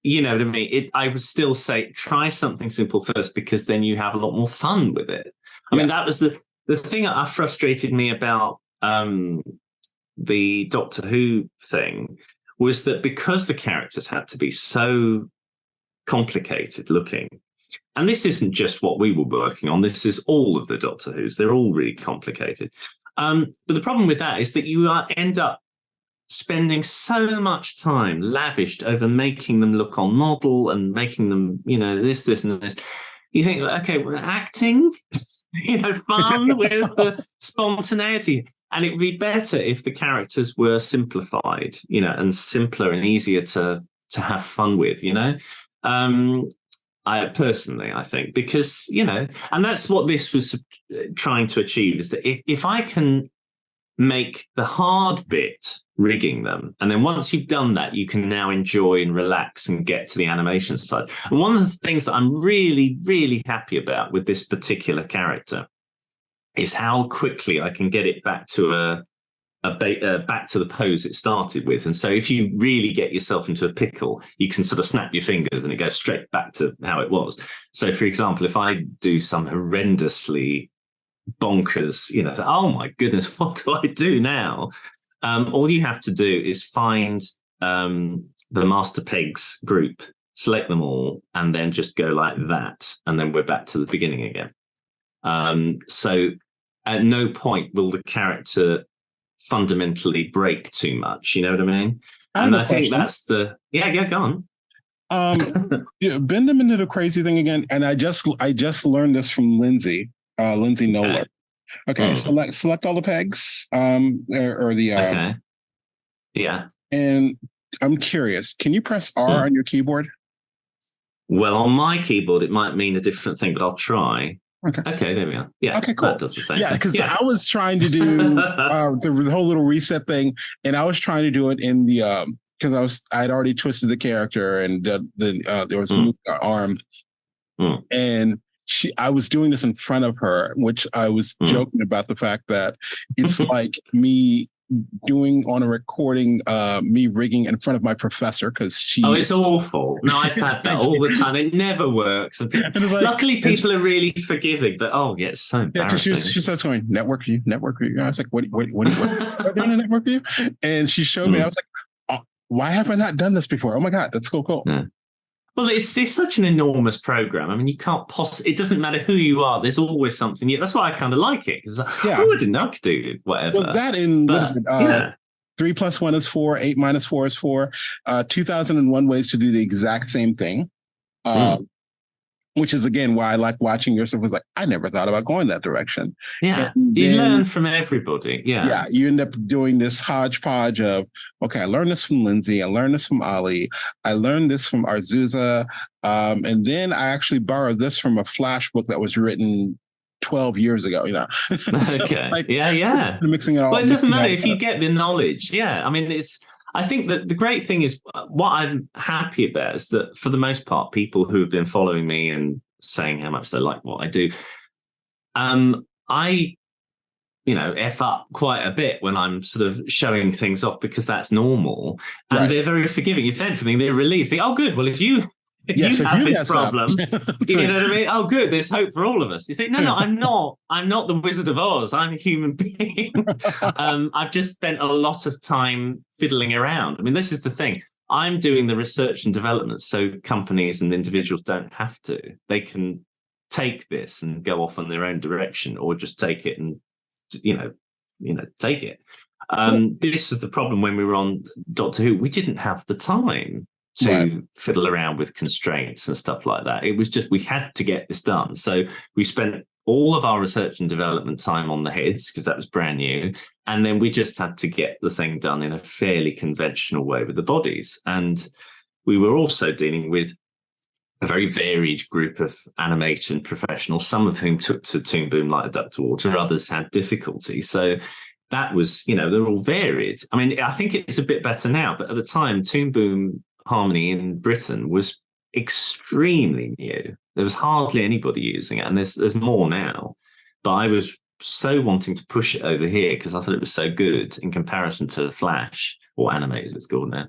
you know what I mean? I would still say try something simple first, because then you have a lot more fun with it. I mean, that was the thing that frustrated me about the Doctor Who thing, was that because the characters had to be so complicated looking, and this isn't just what we were working on, this is all of the Doctor Who's, they're all really complicated. But the problem with that is that you end up spending so much time lavished over making them look on model and making them, you know, this, and this. You think, okay, well, acting, you know, fun, where's the spontaneity? And it would be better if the characters were simplified, you know, and simpler and easier to have fun with, you know. I personally think, because, you know, and that's what this was trying to achieve, is that if I can make the hard bit rigging them, and then once you've done that, you can now enjoy and relax and get to the animation side. And one of the things that I'm really, really happy about with this particular character is how quickly I can get it back to back to the pose it started with. And so if you really get yourself into a pickle, you can sort of snap your fingers and it goes straight back to how it was. So, for example, if I do some horrendously bonkers, you know, oh my goodness, what do I do now? All you have to do is find the Master Pegs group, select them all, and then just go like that, and then we're back to the beginning again. So at no point will the character fundamentally break too much, you know what I mean? And I think that's go on. Bend them into the crazy thing again, and I just learned this from Lindsay Noller. Okay, select all the pegs, or the okay, yeah. And I'm curious, can you press R on your keyboard? Well, on my keyboard, it might mean a different thing, but I'll try. Okay, there we are. Yeah, okay, cool. That does the same. Yeah, because I was trying to do the whole little reset thing, and I was trying to do it in the because I'd already twisted the character, and there was a arm, and I was doing this in front of her, which I was joking about the fact that it's like me doing on a recording, me rigging in front of my professor, because she. Oh, it's awful. No, I've had that all the time. It never works. And luckily, people are really forgiving. But it's so embarrassing. Yeah, she starts going network view. I was like, what doing a network view? And she showed me. I was like, oh, why have I not done this before? Oh my god, that's cool. Yeah. Well, it's such an enormous program. I mean, you can't possibly. It doesn't matter who you are. There's always something. That's why I kind of like it, because I didn't know I could do whatever. Well, that what is it? 3 + 1 is 4. 8 - 4 is 4. 2001 ways to do the exact same thing. Which is again why I like watching your stuff. Was like, I never thought about going that direction. Yeah, you learn from everybody. Yeah, you end up doing this hodgepodge of, okay, I learned this from Lindsay, I learned this from Ali, I learned this from Arzuza, and then I actually borrowed this from a flash book that was written 12 years ago, So Okay. it's Yeah. mixing it all. Well, it doesn't matter mixing if you get the knowledge. Yeah. I mean, I think that the great thing is what I'm happy about is that for the most part, people who have been following me and saying how much they like what I do, I F up quite a bit when I'm sort of showing things off because that's normal. And Right. they're very forgiving. If anything, they're relieved. Think, oh, good. Well, if you have this problem, you know what I mean? Oh, good. There's hope for all of us. You think, no, I'm not. I'm not the Wizard of Oz. I'm a human being. I've just spent a lot of time fiddling around. I mean, this is the thing. I'm doing the research and development so companies and individuals don't have to. They can take this and go off on their own direction, or just take it and take it. This was the problem when we were on Doctor Who. We didn't have the time to fiddle around with constraints and stuff like that. It was just we had to get this done. So we spent all of our research and development time on the heads because that was brand new. And then we just had to get the thing done in a fairly conventional way with the bodies. And we were also dealing with a very varied group of animation professionals, some of whom took to Toon Boom like a duck to water, others had difficulty. So that was, they're all varied. I mean, I think it's a bit better now, but at the time, Toon Boom Harmony in Britain was extremely new. There was hardly anybody using it, and there's more now. But I was so wanting to push it over here because I thought it was so good in comparison to Flash, or Animate as it's called now.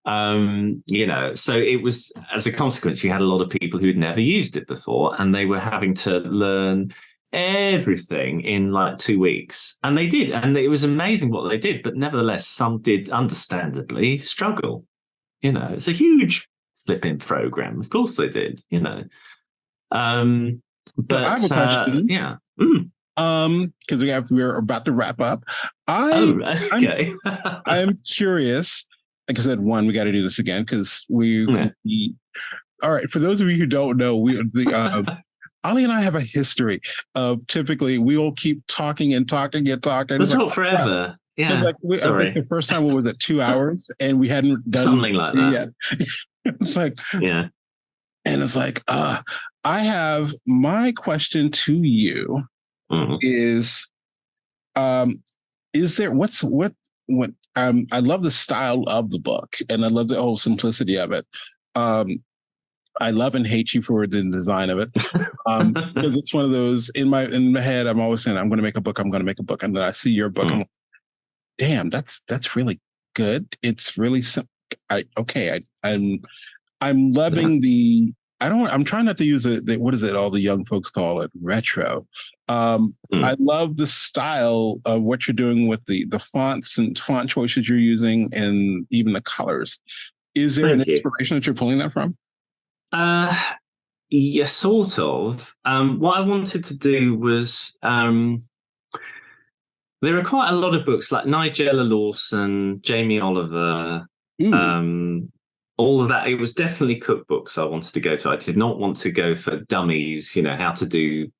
So it was, as a consequence, you had a lot of people who'd never used it before, and they were having to learn everything in like 2 weeks. And they did, and it was amazing what they did. But nevertheless, some did understandably struggle. It's a huge flipping program. Of course they did, But I have a question. Yeah. Because we're about to wrap up. Okay. I'm curious. Like I said, one, we got to do this again because we all right. For those of you who don't know, Ali and I have a history of typically we will keep talking and talking and talking. We'll talk forever. Yeah. Sorry. I think the first time was at 2 hours, and we hadn't done something like that yet. It's like, yeah. And it's like, I have my question to you is there I love the style of the book, and I love the whole simplicity of it. I love and hate you for the design of it, because it's one of those in my head. I'm always saying I'm going to make a book. I'm going to make a book, and then I see your book. I'm like, damn, that's really good. It's really I'm loving the. I'm trying not to use what is it? All the young folks call it retro. I love the style of what you're doing with the fonts and font choices you're using, and even the colors. Is there an inspiration that you're pulling that from? Yeah, sort of. What I wanted to do was there are quite a lot of books like Nigella Lawson, Jamie Oliver, all of that. It was definitely cookbooks I wanted to go to. I did not want to go for dummies, how to do,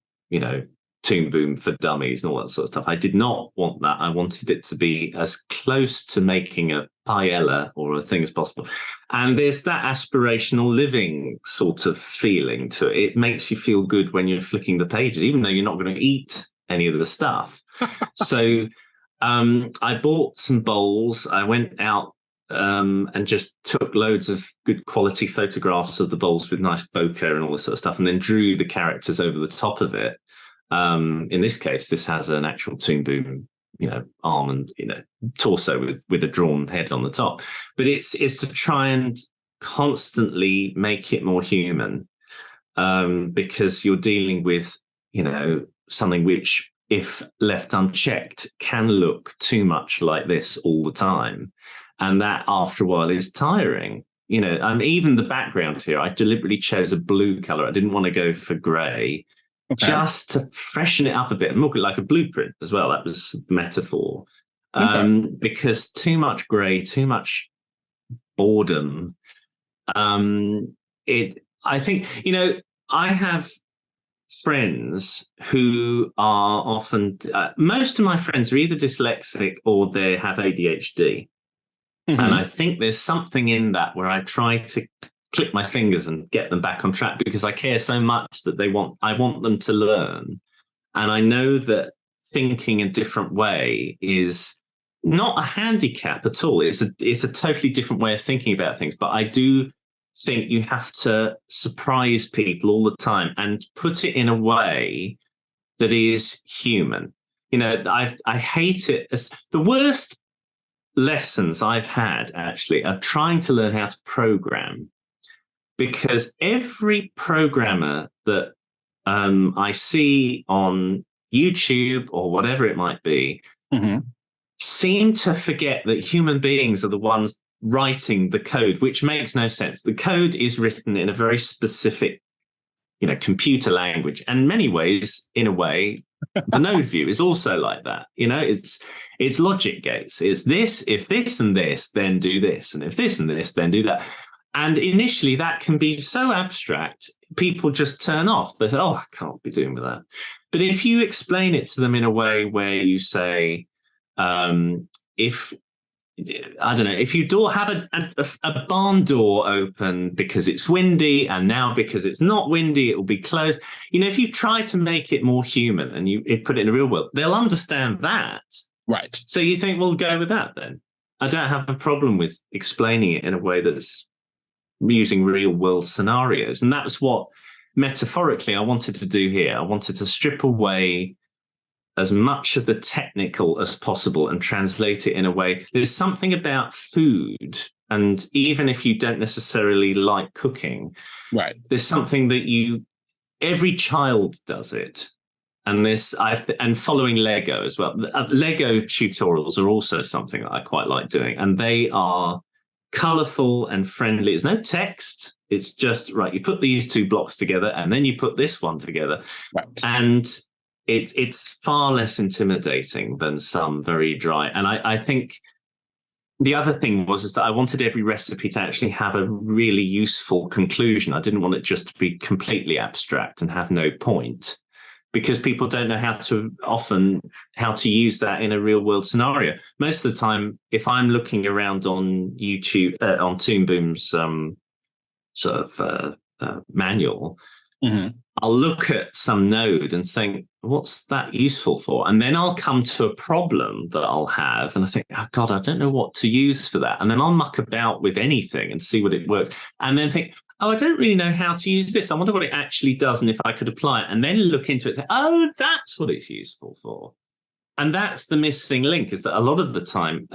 Toon Boom for dummies and all that sort of stuff. I did not want that. I wanted it to be as close to making a paella or a thing as possible. And there's that aspirational living sort of feeling to it. It makes you feel good when you're flicking the pages, even though you're not going to eat any of the stuff. So I bought some bowls. I went out and just took loads of good quality photographs of the bowls with nice bokeh and all this sort of stuff, and then drew the characters over the top of it. In this case, this has an actual Toon Boom, arm and torso with a drawn head on the top. But it's to try and constantly make it more human, because you're dealing with something which, if left unchecked, can look too much like this all the time, and that after a while is tiring. Even the background here, I deliberately chose a blue color. I didn't want to go for gray. Okay. Just to freshen it up a bit and look like a blueprint as well. That was the metaphor. Because too much grey, too much boredom. I think, I have friends who are often, most of my friends are either dyslexic or they have ADHD. Mm-hmm. And I think there's something in that where I try to click my fingers and get them back on track because I care so much that I want them to learn. And I know that thinking a different way is not a handicap at all. It's a totally different way of thinking about things. But I do think you have to surprise people all the time and put it in a way that is human. You know, I hate it. As the worst lessons I've had actually are trying to learn how to program, because every programmer that I see on YouTube or whatever it might be seem to forget that human beings are the ones writing the code, which makes no sense. The code is written in a very specific, computer language, and in many ways, in a way, the node view is also like that. It's logic gates. It's this, if this and this, then do this, and if this and this, then do that. And initially, that can be so abstract, people just turn off. They say, "Oh, I can't be doing with that." But if you explain it to them in a way where you say, if you have a barn door open because it's windy, and now because it's not windy, it will be closed. If you try to make it more human and you put it in the real world, they'll understand that. Right. So you think, we'll go with that then. I don't have a problem with explaining it in a way that's using real world scenarios. And that's what metaphorically I wanted to do here. I wanted to strip away as much of the technical as possible and translate it in a way. There's something about food, and even if you don't necessarily like cooking, right, there's something that every child does it. And and following Lego as well. Lego tutorials are also something that I quite like doing, and they are colorful and friendly. There's no text. It's just, right, you put these two blocks together and then you put this one together. Right. And it's far less intimidating than some very dry. And I think the other thing is that I wanted every recipe to actually have a really useful conclusion. I didn't want it just to be completely abstract and have no point, because people don't know how to use that in a real world scenario. Most of the time, if I'm looking around on YouTube, on Toon Boom's manual, I'll look at some node and think, what's that useful for? And then I'll come to a problem that I'll have, and I think, oh God, I don't know what to use for that. And then I'll muck about with anything and see what it works. And then think, oh, I don't really know how to use this. I wonder what it actually does and if I could apply it. And then look into it. Oh, that's what it's useful for. And that's the missing link, is that a lot of the time,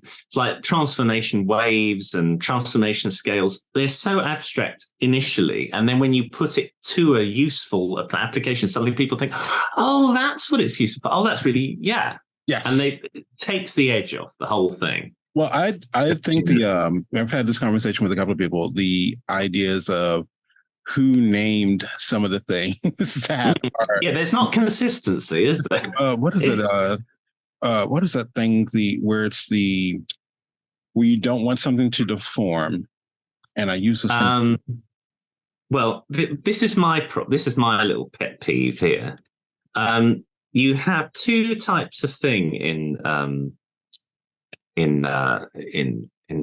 it's like transformation waves and transformation scales, they're so abstract initially. And then when you put it to a useful application, suddenly people think, oh, that's what it's useful for. Oh, that's really, yeah. Yes. And it takes the edge off the whole thing. Well, I think I've had this conversation with a couple of people, the ideas of who named some of the things that are... Yeah, there's not consistency, is there? What is it? What is that thing where you don't want something to deform, and I use the well, this is my little pet peeve here. You have two types of thing in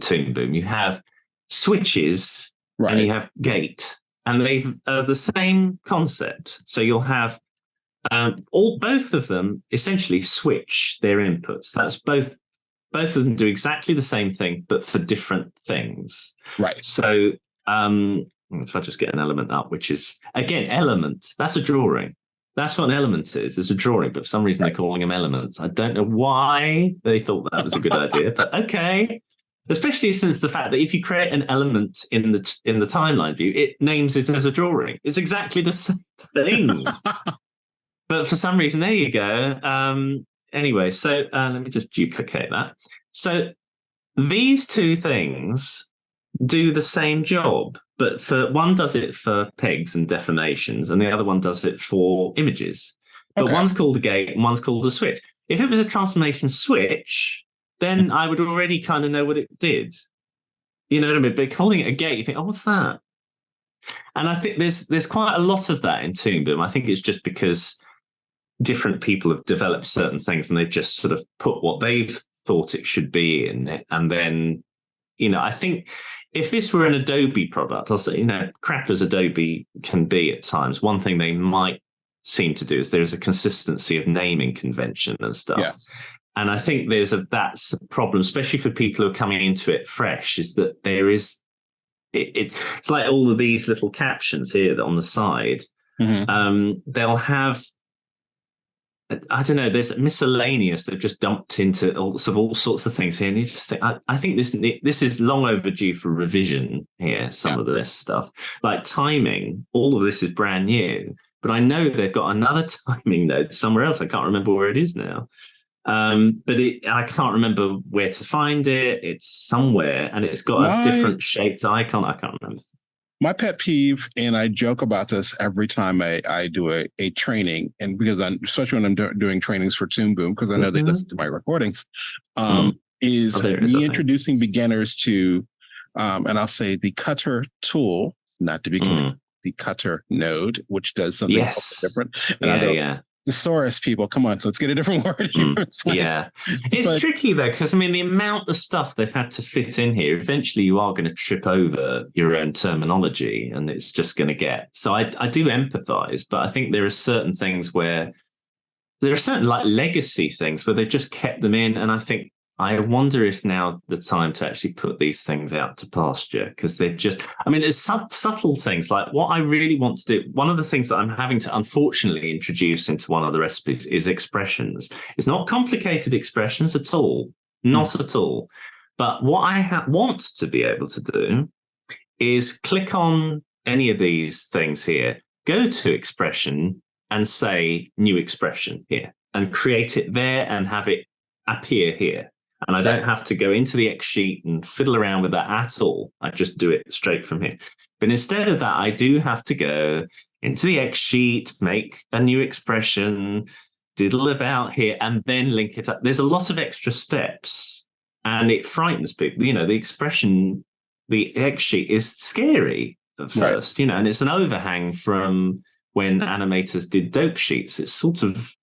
Toon Boom. You have switches, right, and you have gate. And they are the same concept. So you'll have both of them essentially switch their inputs. That's both of them do exactly the same thing, but for different things. Right. So if I just get an element up, which is, again, elements, that's a drawing. That's what an element is. It's a drawing, but for some reason they're calling them elements. I don't know why they thought that was a good idea, but okay. Especially since the fact that if you create an element in the timeline view, it names it as a drawing. It's exactly the same thing. But for some reason, there you go. Anyway, so let me just duplicate that. So these two things do the same job, but one does it for pegs and deformations, and the other one does it for images. But one's called a gate and one's called a switch. If it was a transformation switch, then I would already kind of know what it did. You know what I mean? But calling it a gate, you think, oh, what's that? And I think there's quite a lot of that in Toon Boom. I think it's just because different people have developed certain things and they've just sort of put what they've thought it should be in it. And then, I think if this were an Adobe product, I'll say, crap as Adobe can be at times, one thing they might seem to do is there's a consistency of naming convention and stuff. Yes. And I think that's a problem, especially for people who are coming into it fresh, is that there is, it's like all of these little captions here on the side. Mm-hmm. They'll have, I don't know, there's miscellaneous. They've just dumped into all sorts of things here. And you just think, I think this is long overdue for revision here, some of this stuff. Like timing, all of this is brand new. But I know they've got another timing node somewhere else. I can't remember where it is now. But I can't remember where to find it. It's somewhere, and it's got a different shaped icon. I can't remember. My pet peeve, and I joke about this every time I do a training, and because especially when I'm doing trainings for Toon Boom, because I know they listen to my recordings, is me introducing beginners to, and I'll say the cutter tool, not to be confused, the cutter node, which does something different. And I go, thesaurus people, come on, let's get a different word. It's tricky though, because I mean the amount of stuff they've had to fit in here, eventually you are going to trip over your own terminology, and it's just going to get, so I do empathize, but I think there are certain things where there are certain like legacy things where they've just kept them in, and I wonder if now the time to actually put these things out to pasture, because they're just, I mean, there's subtle things like what I really want to do. One of the things that I'm having to unfortunately introduce into one of the recipes is expressions. It's not complicated expressions at all, not at all. But what I want to be able to do is click on any of these things here, go to expression and say new expression here, and create it there and have it appear here. And I don't have to go into the X sheet and fiddle around with that at all. I just do it straight from here. But instead of that, I do have to go into the X sheet, make a new expression, diddle about here, and then link it up. There's a lot of extra steps, and it frightens people. You know, the expression, the X sheet is scary at first, you know, and it's an overhang from when animators did dope sheets. It's sort of,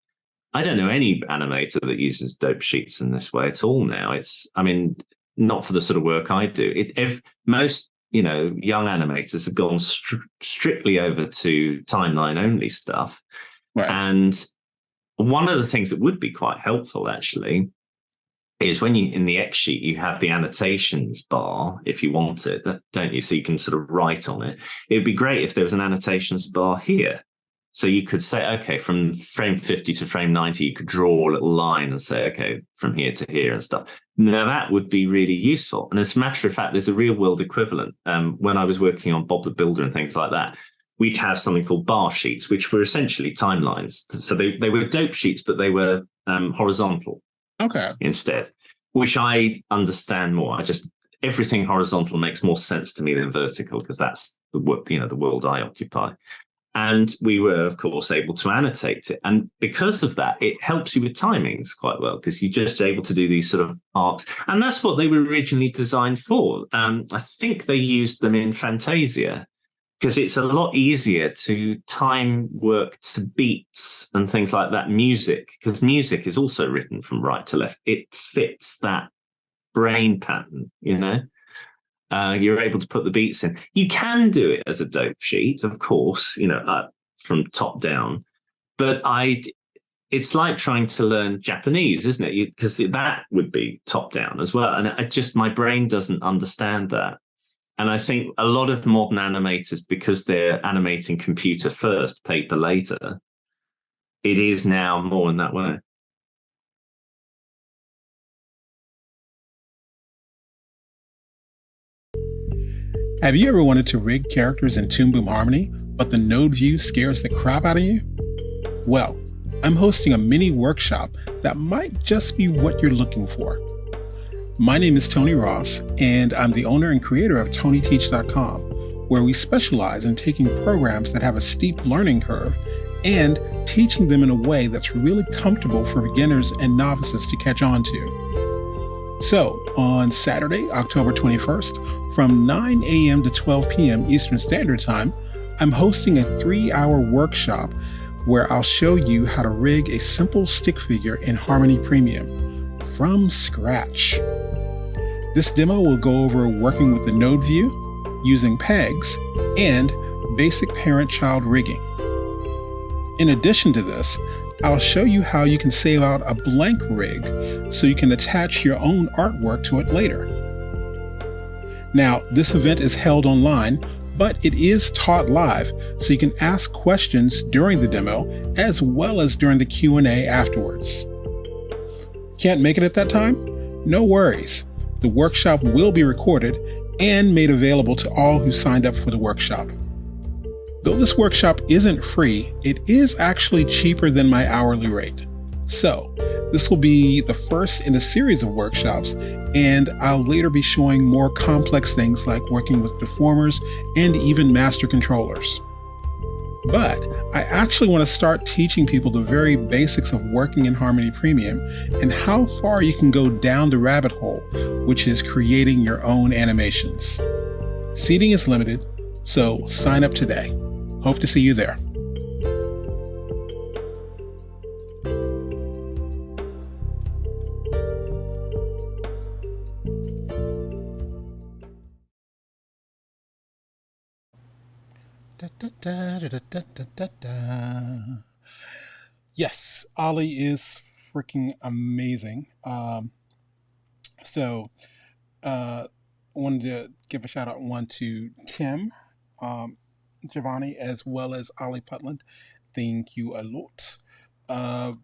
I don't know any animator that uses dope sheets in this way at all now. It's, I mean, not for the sort of work I do. Most, you know, young animators have gone strictly over to timeline only stuff. And one of the things that would be quite helpful actually is when you, in the X sheet, you have the annotations bar, if you want it, don't you? So you can sort of write on it. It'd be great if there was an annotations bar here. So you could say, okay, from frame 50 to frame 90, you could draw a little line and say, okay, from here to here and stuff. Now that would be really useful. And as a matter of fact, there's a real world equivalent. When I was working on Bob the Builder and things like that, we'd have something called bar sheets, which were essentially timelines. So they were dope sheets, but they were horizontal instead, which I understand more. Everything horizontal makes more sense to me than vertical, because that's the world I occupy. And we were, of course, able to annotate it. And because of that, it helps you with timings quite well, because you're just able to do these sort of arcs. And that's what they were originally designed for. I think they used them in Fantasia, because it's a lot easier to time work to beats and things like that. Music, because music is also written from right to left. It fits that brain pattern, you know? You're able to put the beats in. You can do it as a dope sheet, of course, you know, from top down. But it's like trying to learn Japanese, isn't it? Because that would be top down as well. And my brain doesn't understand that. And I think a lot of modern animators, because they're animating computer first, paper later, it is now more in that way. Have you ever wanted to rig characters in Toon Boom Harmony, but the node view scares the crap out of you? Well, I'm hosting a mini workshop that might just be what you're looking for. My name is Tony Ross, and I'm the owner and creator of TonyTeach.com, where we specialize in taking programs that have a steep learning curve and teaching them in a way that's really comfortable for beginners and novices to catch on to. So, on Saturday, October 21st, from 9 a.m. to 12 p.m. Eastern Standard Time, I'm hosting a 3-hour workshop where I'll show you how to rig a simple stick figure in Harmony Premium from scratch. This demo will go over working with the node view, using pegs, and basic parent-child rigging. In addition to this, I'll show you how you can save out a blank rig so you can attach your own artwork to it later. Now, this event is held online, but it is taught live, so you can ask questions during the demo as well as during the Q&A afterwards. Can't make it at that time? No worries. The workshop will be recorded and made available to all who signed up for the workshop. Though this workshop isn't free, it is actually cheaper than my hourly rate. So, this will be the first in a series of workshops, and I'll later be showing more complex things like working with deformers and even master controllers. But I actually want to start teaching people the very basics of working in Harmony Premium and how far you can go down the rabbit hole, which is creating your own animations. Seating is limited, so sign up today. Hope to see you there. Yes, Ollie is freaking amazing. Wanted to give a shout out to Tim, Giovanni, as well as Ollie Putland. Thank you a lot. I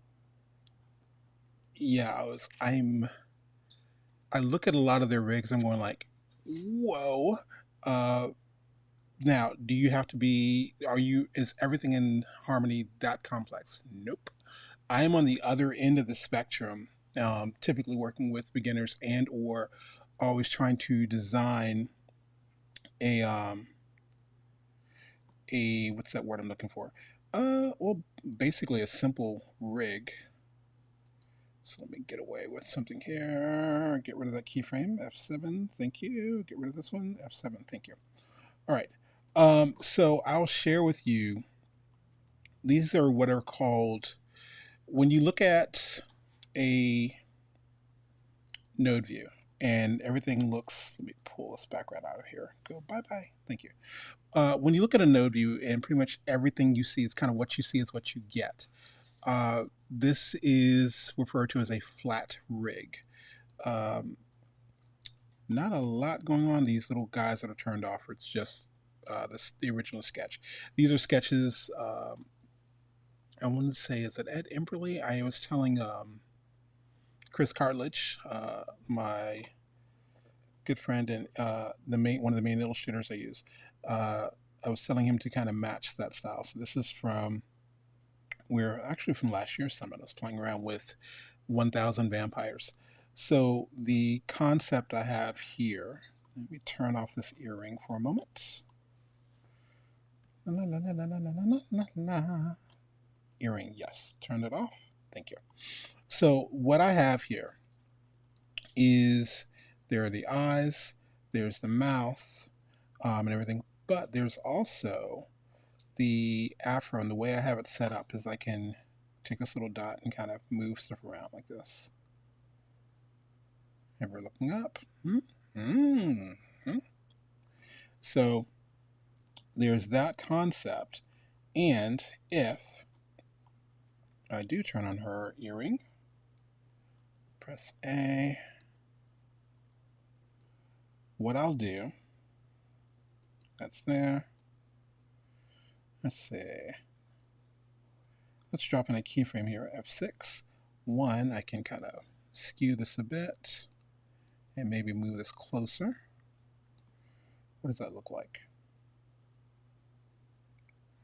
look at a lot of their rigs. I'm going like, whoa. Now, do you have to be, is everything in Harmony that complex? Nope. I am on the other end of the spectrum, typically working with beginners and or always trying to design what's that word I'm looking for? Basically a simple rig. So let me get away with something here. Get rid of that keyframe, F7, thank you. Get rid of this one, F7, thank you. All right. So I'll share with you, these are what are called, when you look at a node view and everything looks, let me pull this background out of here. Go bye-bye, thank you. When you look at a node view and pretty much everything you see is kind of what you see is what you get. This is referred to as a flat rig. Not a lot going on. These little guys that are turned off, it's just the original sketch. These are sketches, I want to say, is it Ed Imperley? I was telling Chris Cartledge, my good friend and one of the main illustrators I use, I was telling him to kind of match that style. So this is from last year's summit. I was playing around with 1,000 vampires. So the concept I have here, let me turn off this earring for a moment. Earring, yes, turned it off. Thank you. So what I have here is there are the eyes, there's the mouth, and everything, but there's also the afro, and the way I have it set up is I can take this little dot and kind of move stuff around like this. Ever looking up? So there's that concept, and if I do turn on her earring, press A, what I'll do, that's there. Let's see. Let's drop in a keyframe here, F6. One, I can kind of skew this a bit and maybe move this closer. What does that look like?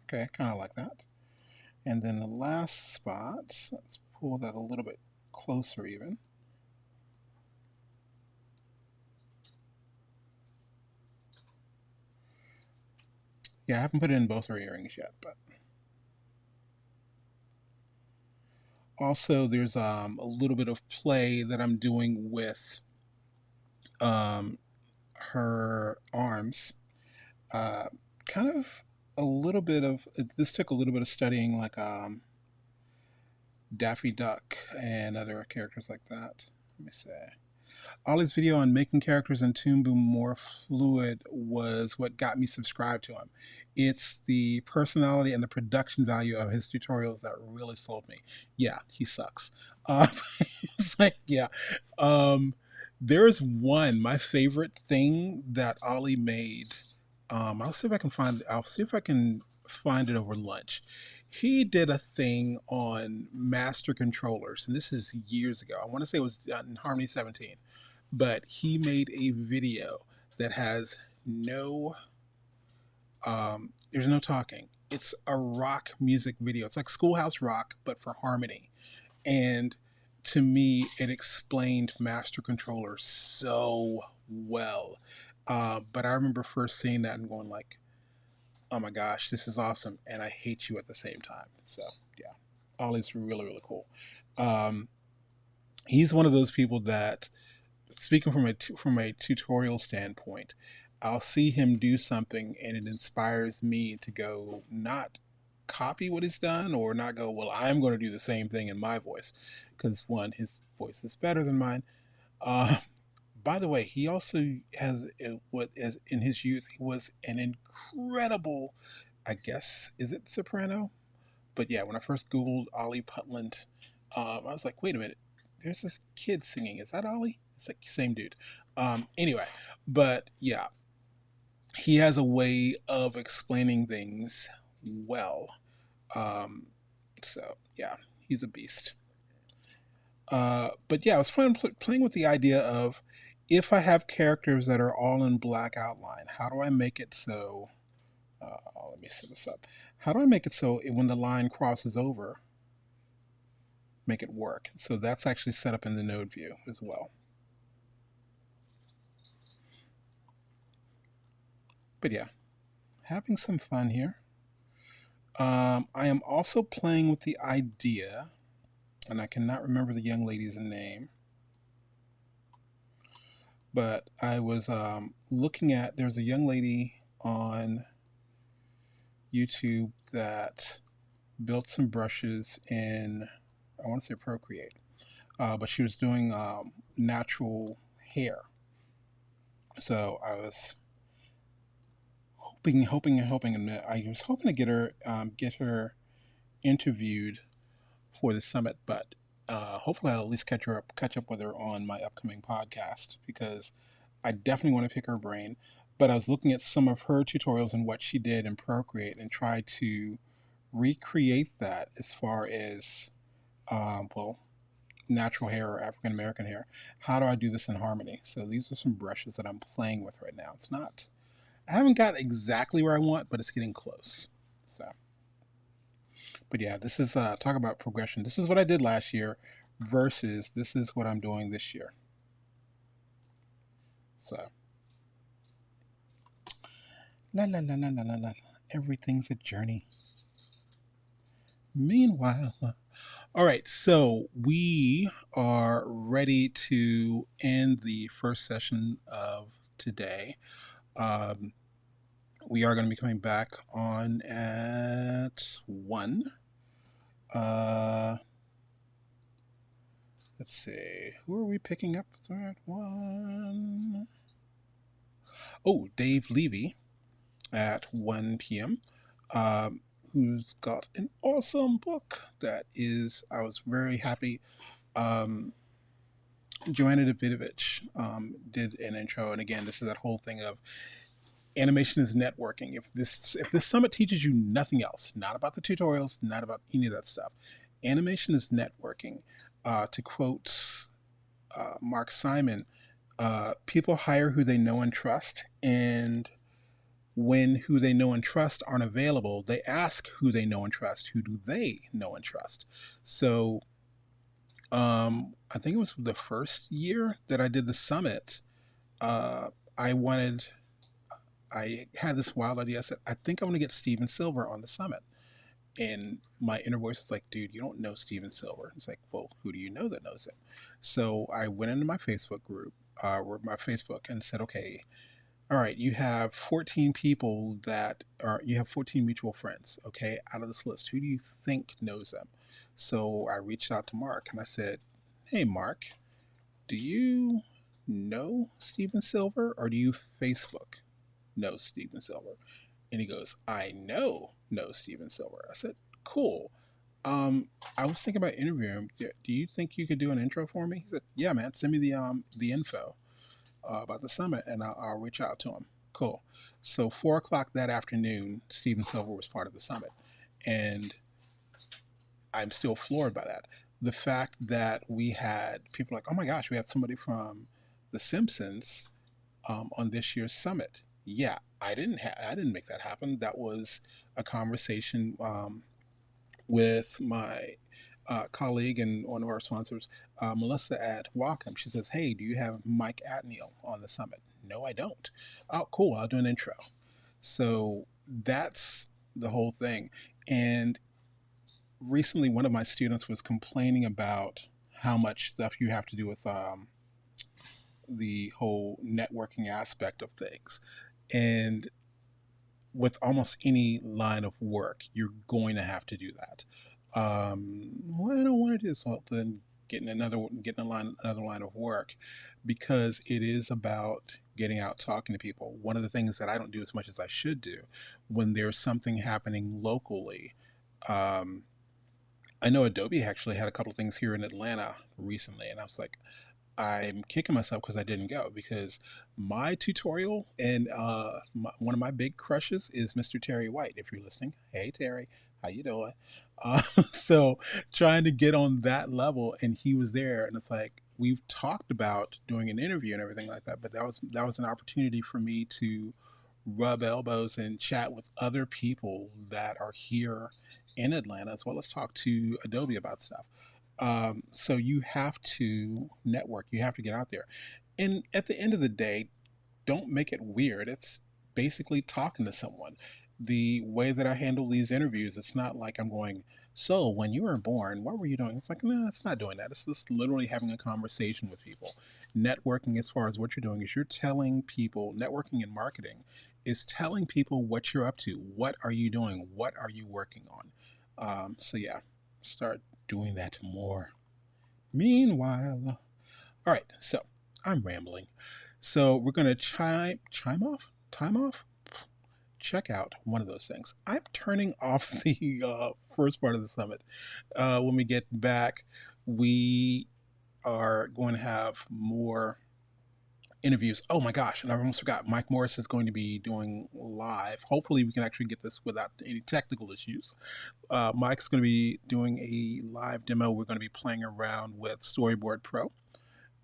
Okay, kind of like that. And then the last spot, let's pull that a little bit closer even. Yeah, I haven't put in both her earrings yet, but also there's a little bit of play that I'm doing with her arms. Kind of a little bit of, this took a little bit of studying, like Daffy Duck and other characters like that. Let me see. Ollie's video on making characters in Toon Boom more fluid was what got me subscribed to him. It's the personality and the production value of his tutorials that really sold me. Yeah, he sucks. It's like, yeah. There's one, my favorite thing that Ollie made. I'll see if I can find it over lunch. He did a thing on master controllers, and this is years ago. I want to say it was in Harmony 17, but he made a video that has there's no talking. It's a rock music video. It's like Schoolhouse Rock, but for Harmony. And to me, it explained master controller so well. But I remember first seeing that and going like, oh my gosh, this is awesome, and I hate you at the same time. So yeah, Ollie's really, really cool. He's one of those people that, speaking from a tutorial standpoint, I'll see him do something and it inspires me to go not copy what he's done or not go, well, I'm going to do the same thing in my voice, because one, his voice is better than mine. By the way, he also has as in his youth, he was an incredible, I guess, is it soprano? But yeah, when I first Googled Ollie Putland, I was like, wait a minute, there's this kid singing. Is that Ollie? It's like same dude. Anyway, but yeah, he has a way of explaining things well. So yeah, he's a beast. But yeah, I was playing with the idea of, if I have characters that are all in black outline, how do I make it so, let me set this up. How do I make it so when the line crosses over, make it work? So that's actually set up in the node view as well. But yeah, having some fun here. I am also playing with the idea, and I cannot remember the young lady's name, but I was looking at, there's a young lady on YouTube that built some brushes in, I want to say Procreate, but she was doing natural hair. So I was hoping, and I was hoping to get her interviewed for the summit, but hopefully I'll at least catch up with her on my upcoming podcast, because I definitely want to pick her brain. But I was looking at some of her tutorials and what she did in Procreate and tried to recreate that as far as, natural hair or African American hair. How do I do this in Harmony? So these are some brushes that I'm playing with right now. I haven't got exactly where I want, but it's getting close. So. But yeah, this is talk about progression. This is what I did last year versus this is what I'm doing this year. So, la la la la la la la. Everything's a journey. Meanwhile, all right. So we are ready to end the first session of today. We are going to be coming back on at 1. Let's see. Who are we picking up at 1? Oh, Dave Levy at 1 p.m. Who's got an awesome book that is, I was very happy. Joanna Davidovich did an intro, and again, this is that whole thing of animation is networking. If this summit teaches you nothing else, not about the tutorials, not about any of that stuff, animation is networking. To quote Mark Simon, people hire who they know and trust, and when who they know and trust aren't available, they ask who they know and trust. Who do they know and trust? So I think it was the first year that I did the summit. I had this wild idea. I said, I think I want to get Steven Silver on the summit. And my inner voice was like, dude, you don't know Steven Silver. It's like, well, who do you know that knows him? So I went into my Facebook group, or my Facebook, and said, okay, all right, you have 14 people you have 14 mutual friends. Okay, out of this list, who do you think knows them? So I reached out to Mark and I said, hey, Mark, do you know Steven Silver, or do you Facebook know Steven Silver? And he goes, I know Steven Silver. I said, cool. I was thinking about interviewing him. Do you think you could do an intro for me? He said, yeah, man, send me the info about the summit, and I'll reach out to him. Cool. So 4:00 that afternoon, Steven Silver was part of the summit, and I'm still floored by that. The fact that we had people like, oh my gosh, we had somebody from The Simpsons on this year's summit. Yeah, I didn't make that happen. That was a conversation with my colleague and one of our sponsors, Melissa at Wacom. She says, hey, do you have Mike Atneal on the summit? No, I don't. Oh, cool. I'll do an intro. So that's the whole thing. And recently, one of my students was complaining about how much stuff you have to do with the whole networking aspect of things. And with almost any line of work, you're going to have to do that. Well, I don't want to do this. Well, then getting another line of work, because it is about getting out, talking to people. One of the things that I don't do as much as I should do when there's something happening locally. I know Adobe actually had a couple of things here in Atlanta recently, and I was like, I'm kicking myself because I didn't go, because my tutorial and one of my big crushes is Mr. Terry White. If you're listening, hey Terry, how you doing? So trying to get on that level, and he was there, and it's like, we've talked about doing an interview and everything like that, but that was an opportunity for me to rub elbows and chat with other people that are here in Atlanta, as well as talk to Adobe about stuff. So you have to network, you have to get out there. And at the end of the day, don't make it weird. It's basically talking to someone. The way that I handle these interviews, it's not like I'm going, so when you were born, what were you doing? It's like, no, it's not doing that. It's just literally having a conversation with people. Networking, as far as what you're doing, is you're telling people, networking and marketing is telling people what you're up to. What are you doing? What are you working on? So yeah, start doing that more. Meanwhile, all right, so I'm rambling. So we're going to time off, check out one of those things. I'm turning off the first part of the summit. When we get back, we are going to have more interviews. Oh my gosh, and I almost forgot, Mike Morris is going to be doing live. Hopefully we can actually get this without any technical issues. Mike's going to be doing a live demo. We're going to be playing around with Storyboard Pro.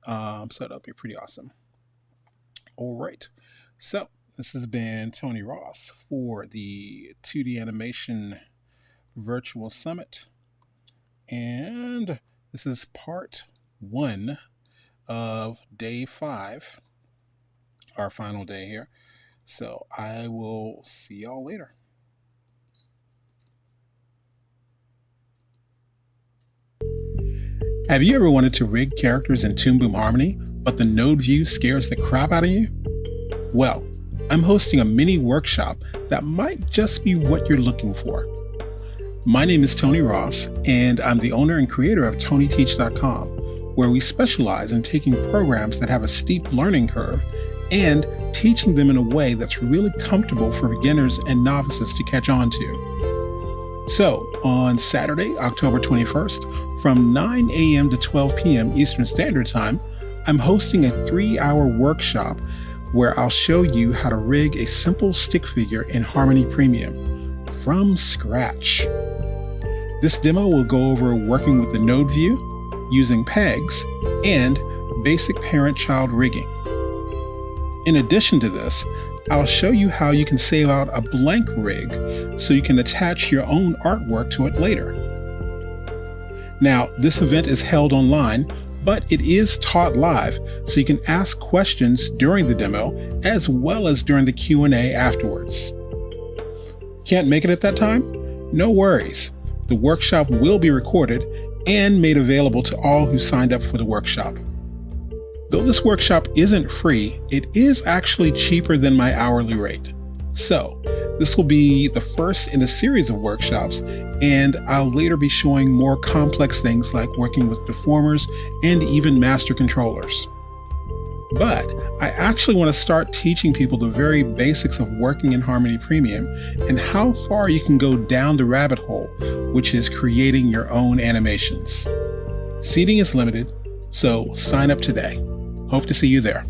So that'll be pretty awesome. All right. So this has been Tony Ross for the 2D Animation Virtual Summit. And this is part 1 of day 5, our final day here. So I will see y'all later. Have you ever wanted to rig characters in Toon Boom Harmony, but the node view scares the crap out of you? Well, I'm hosting a mini workshop that might just be what you're looking for. My name is Tony Ross, and I'm the owner and creator of TonyTeach.com, where we specialize in taking programs that have a steep learning curve and teaching them in a way that's really comfortable for beginners and novices to catch on to. So, on Saturday, October 21st, from 9 a.m. to 12 p.m. Eastern Standard Time, I'm hosting a 3-hour workshop where I'll show you how to rig a simple stick figure in Harmony Premium from scratch. This demo will go over working with the node view, using pegs, and basic parent-child rigging. In addition to this, I'll show you how you can save out a blank rig so you can attach your own artwork to it later. Now, this event is held online, but it is taught live, so you can ask questions during the demo as well as during the Q&A afterwards. Can't make it at that time? No worries. The workshop will be recorded and made available to all who signed up for the workshop. Though this workshop isn't free, it is actually cheaper than my hourly rate. So, this will be the first in a series of workshops, and I'll later be showing more complex things like working with deformers and even master controllers. But I actually want to start teaching people the very basics of working in Harmony Premium and how far you can go down the rabbit hole, which is creating your own animations. Seating is limited, so sign up today. Hope to see you there.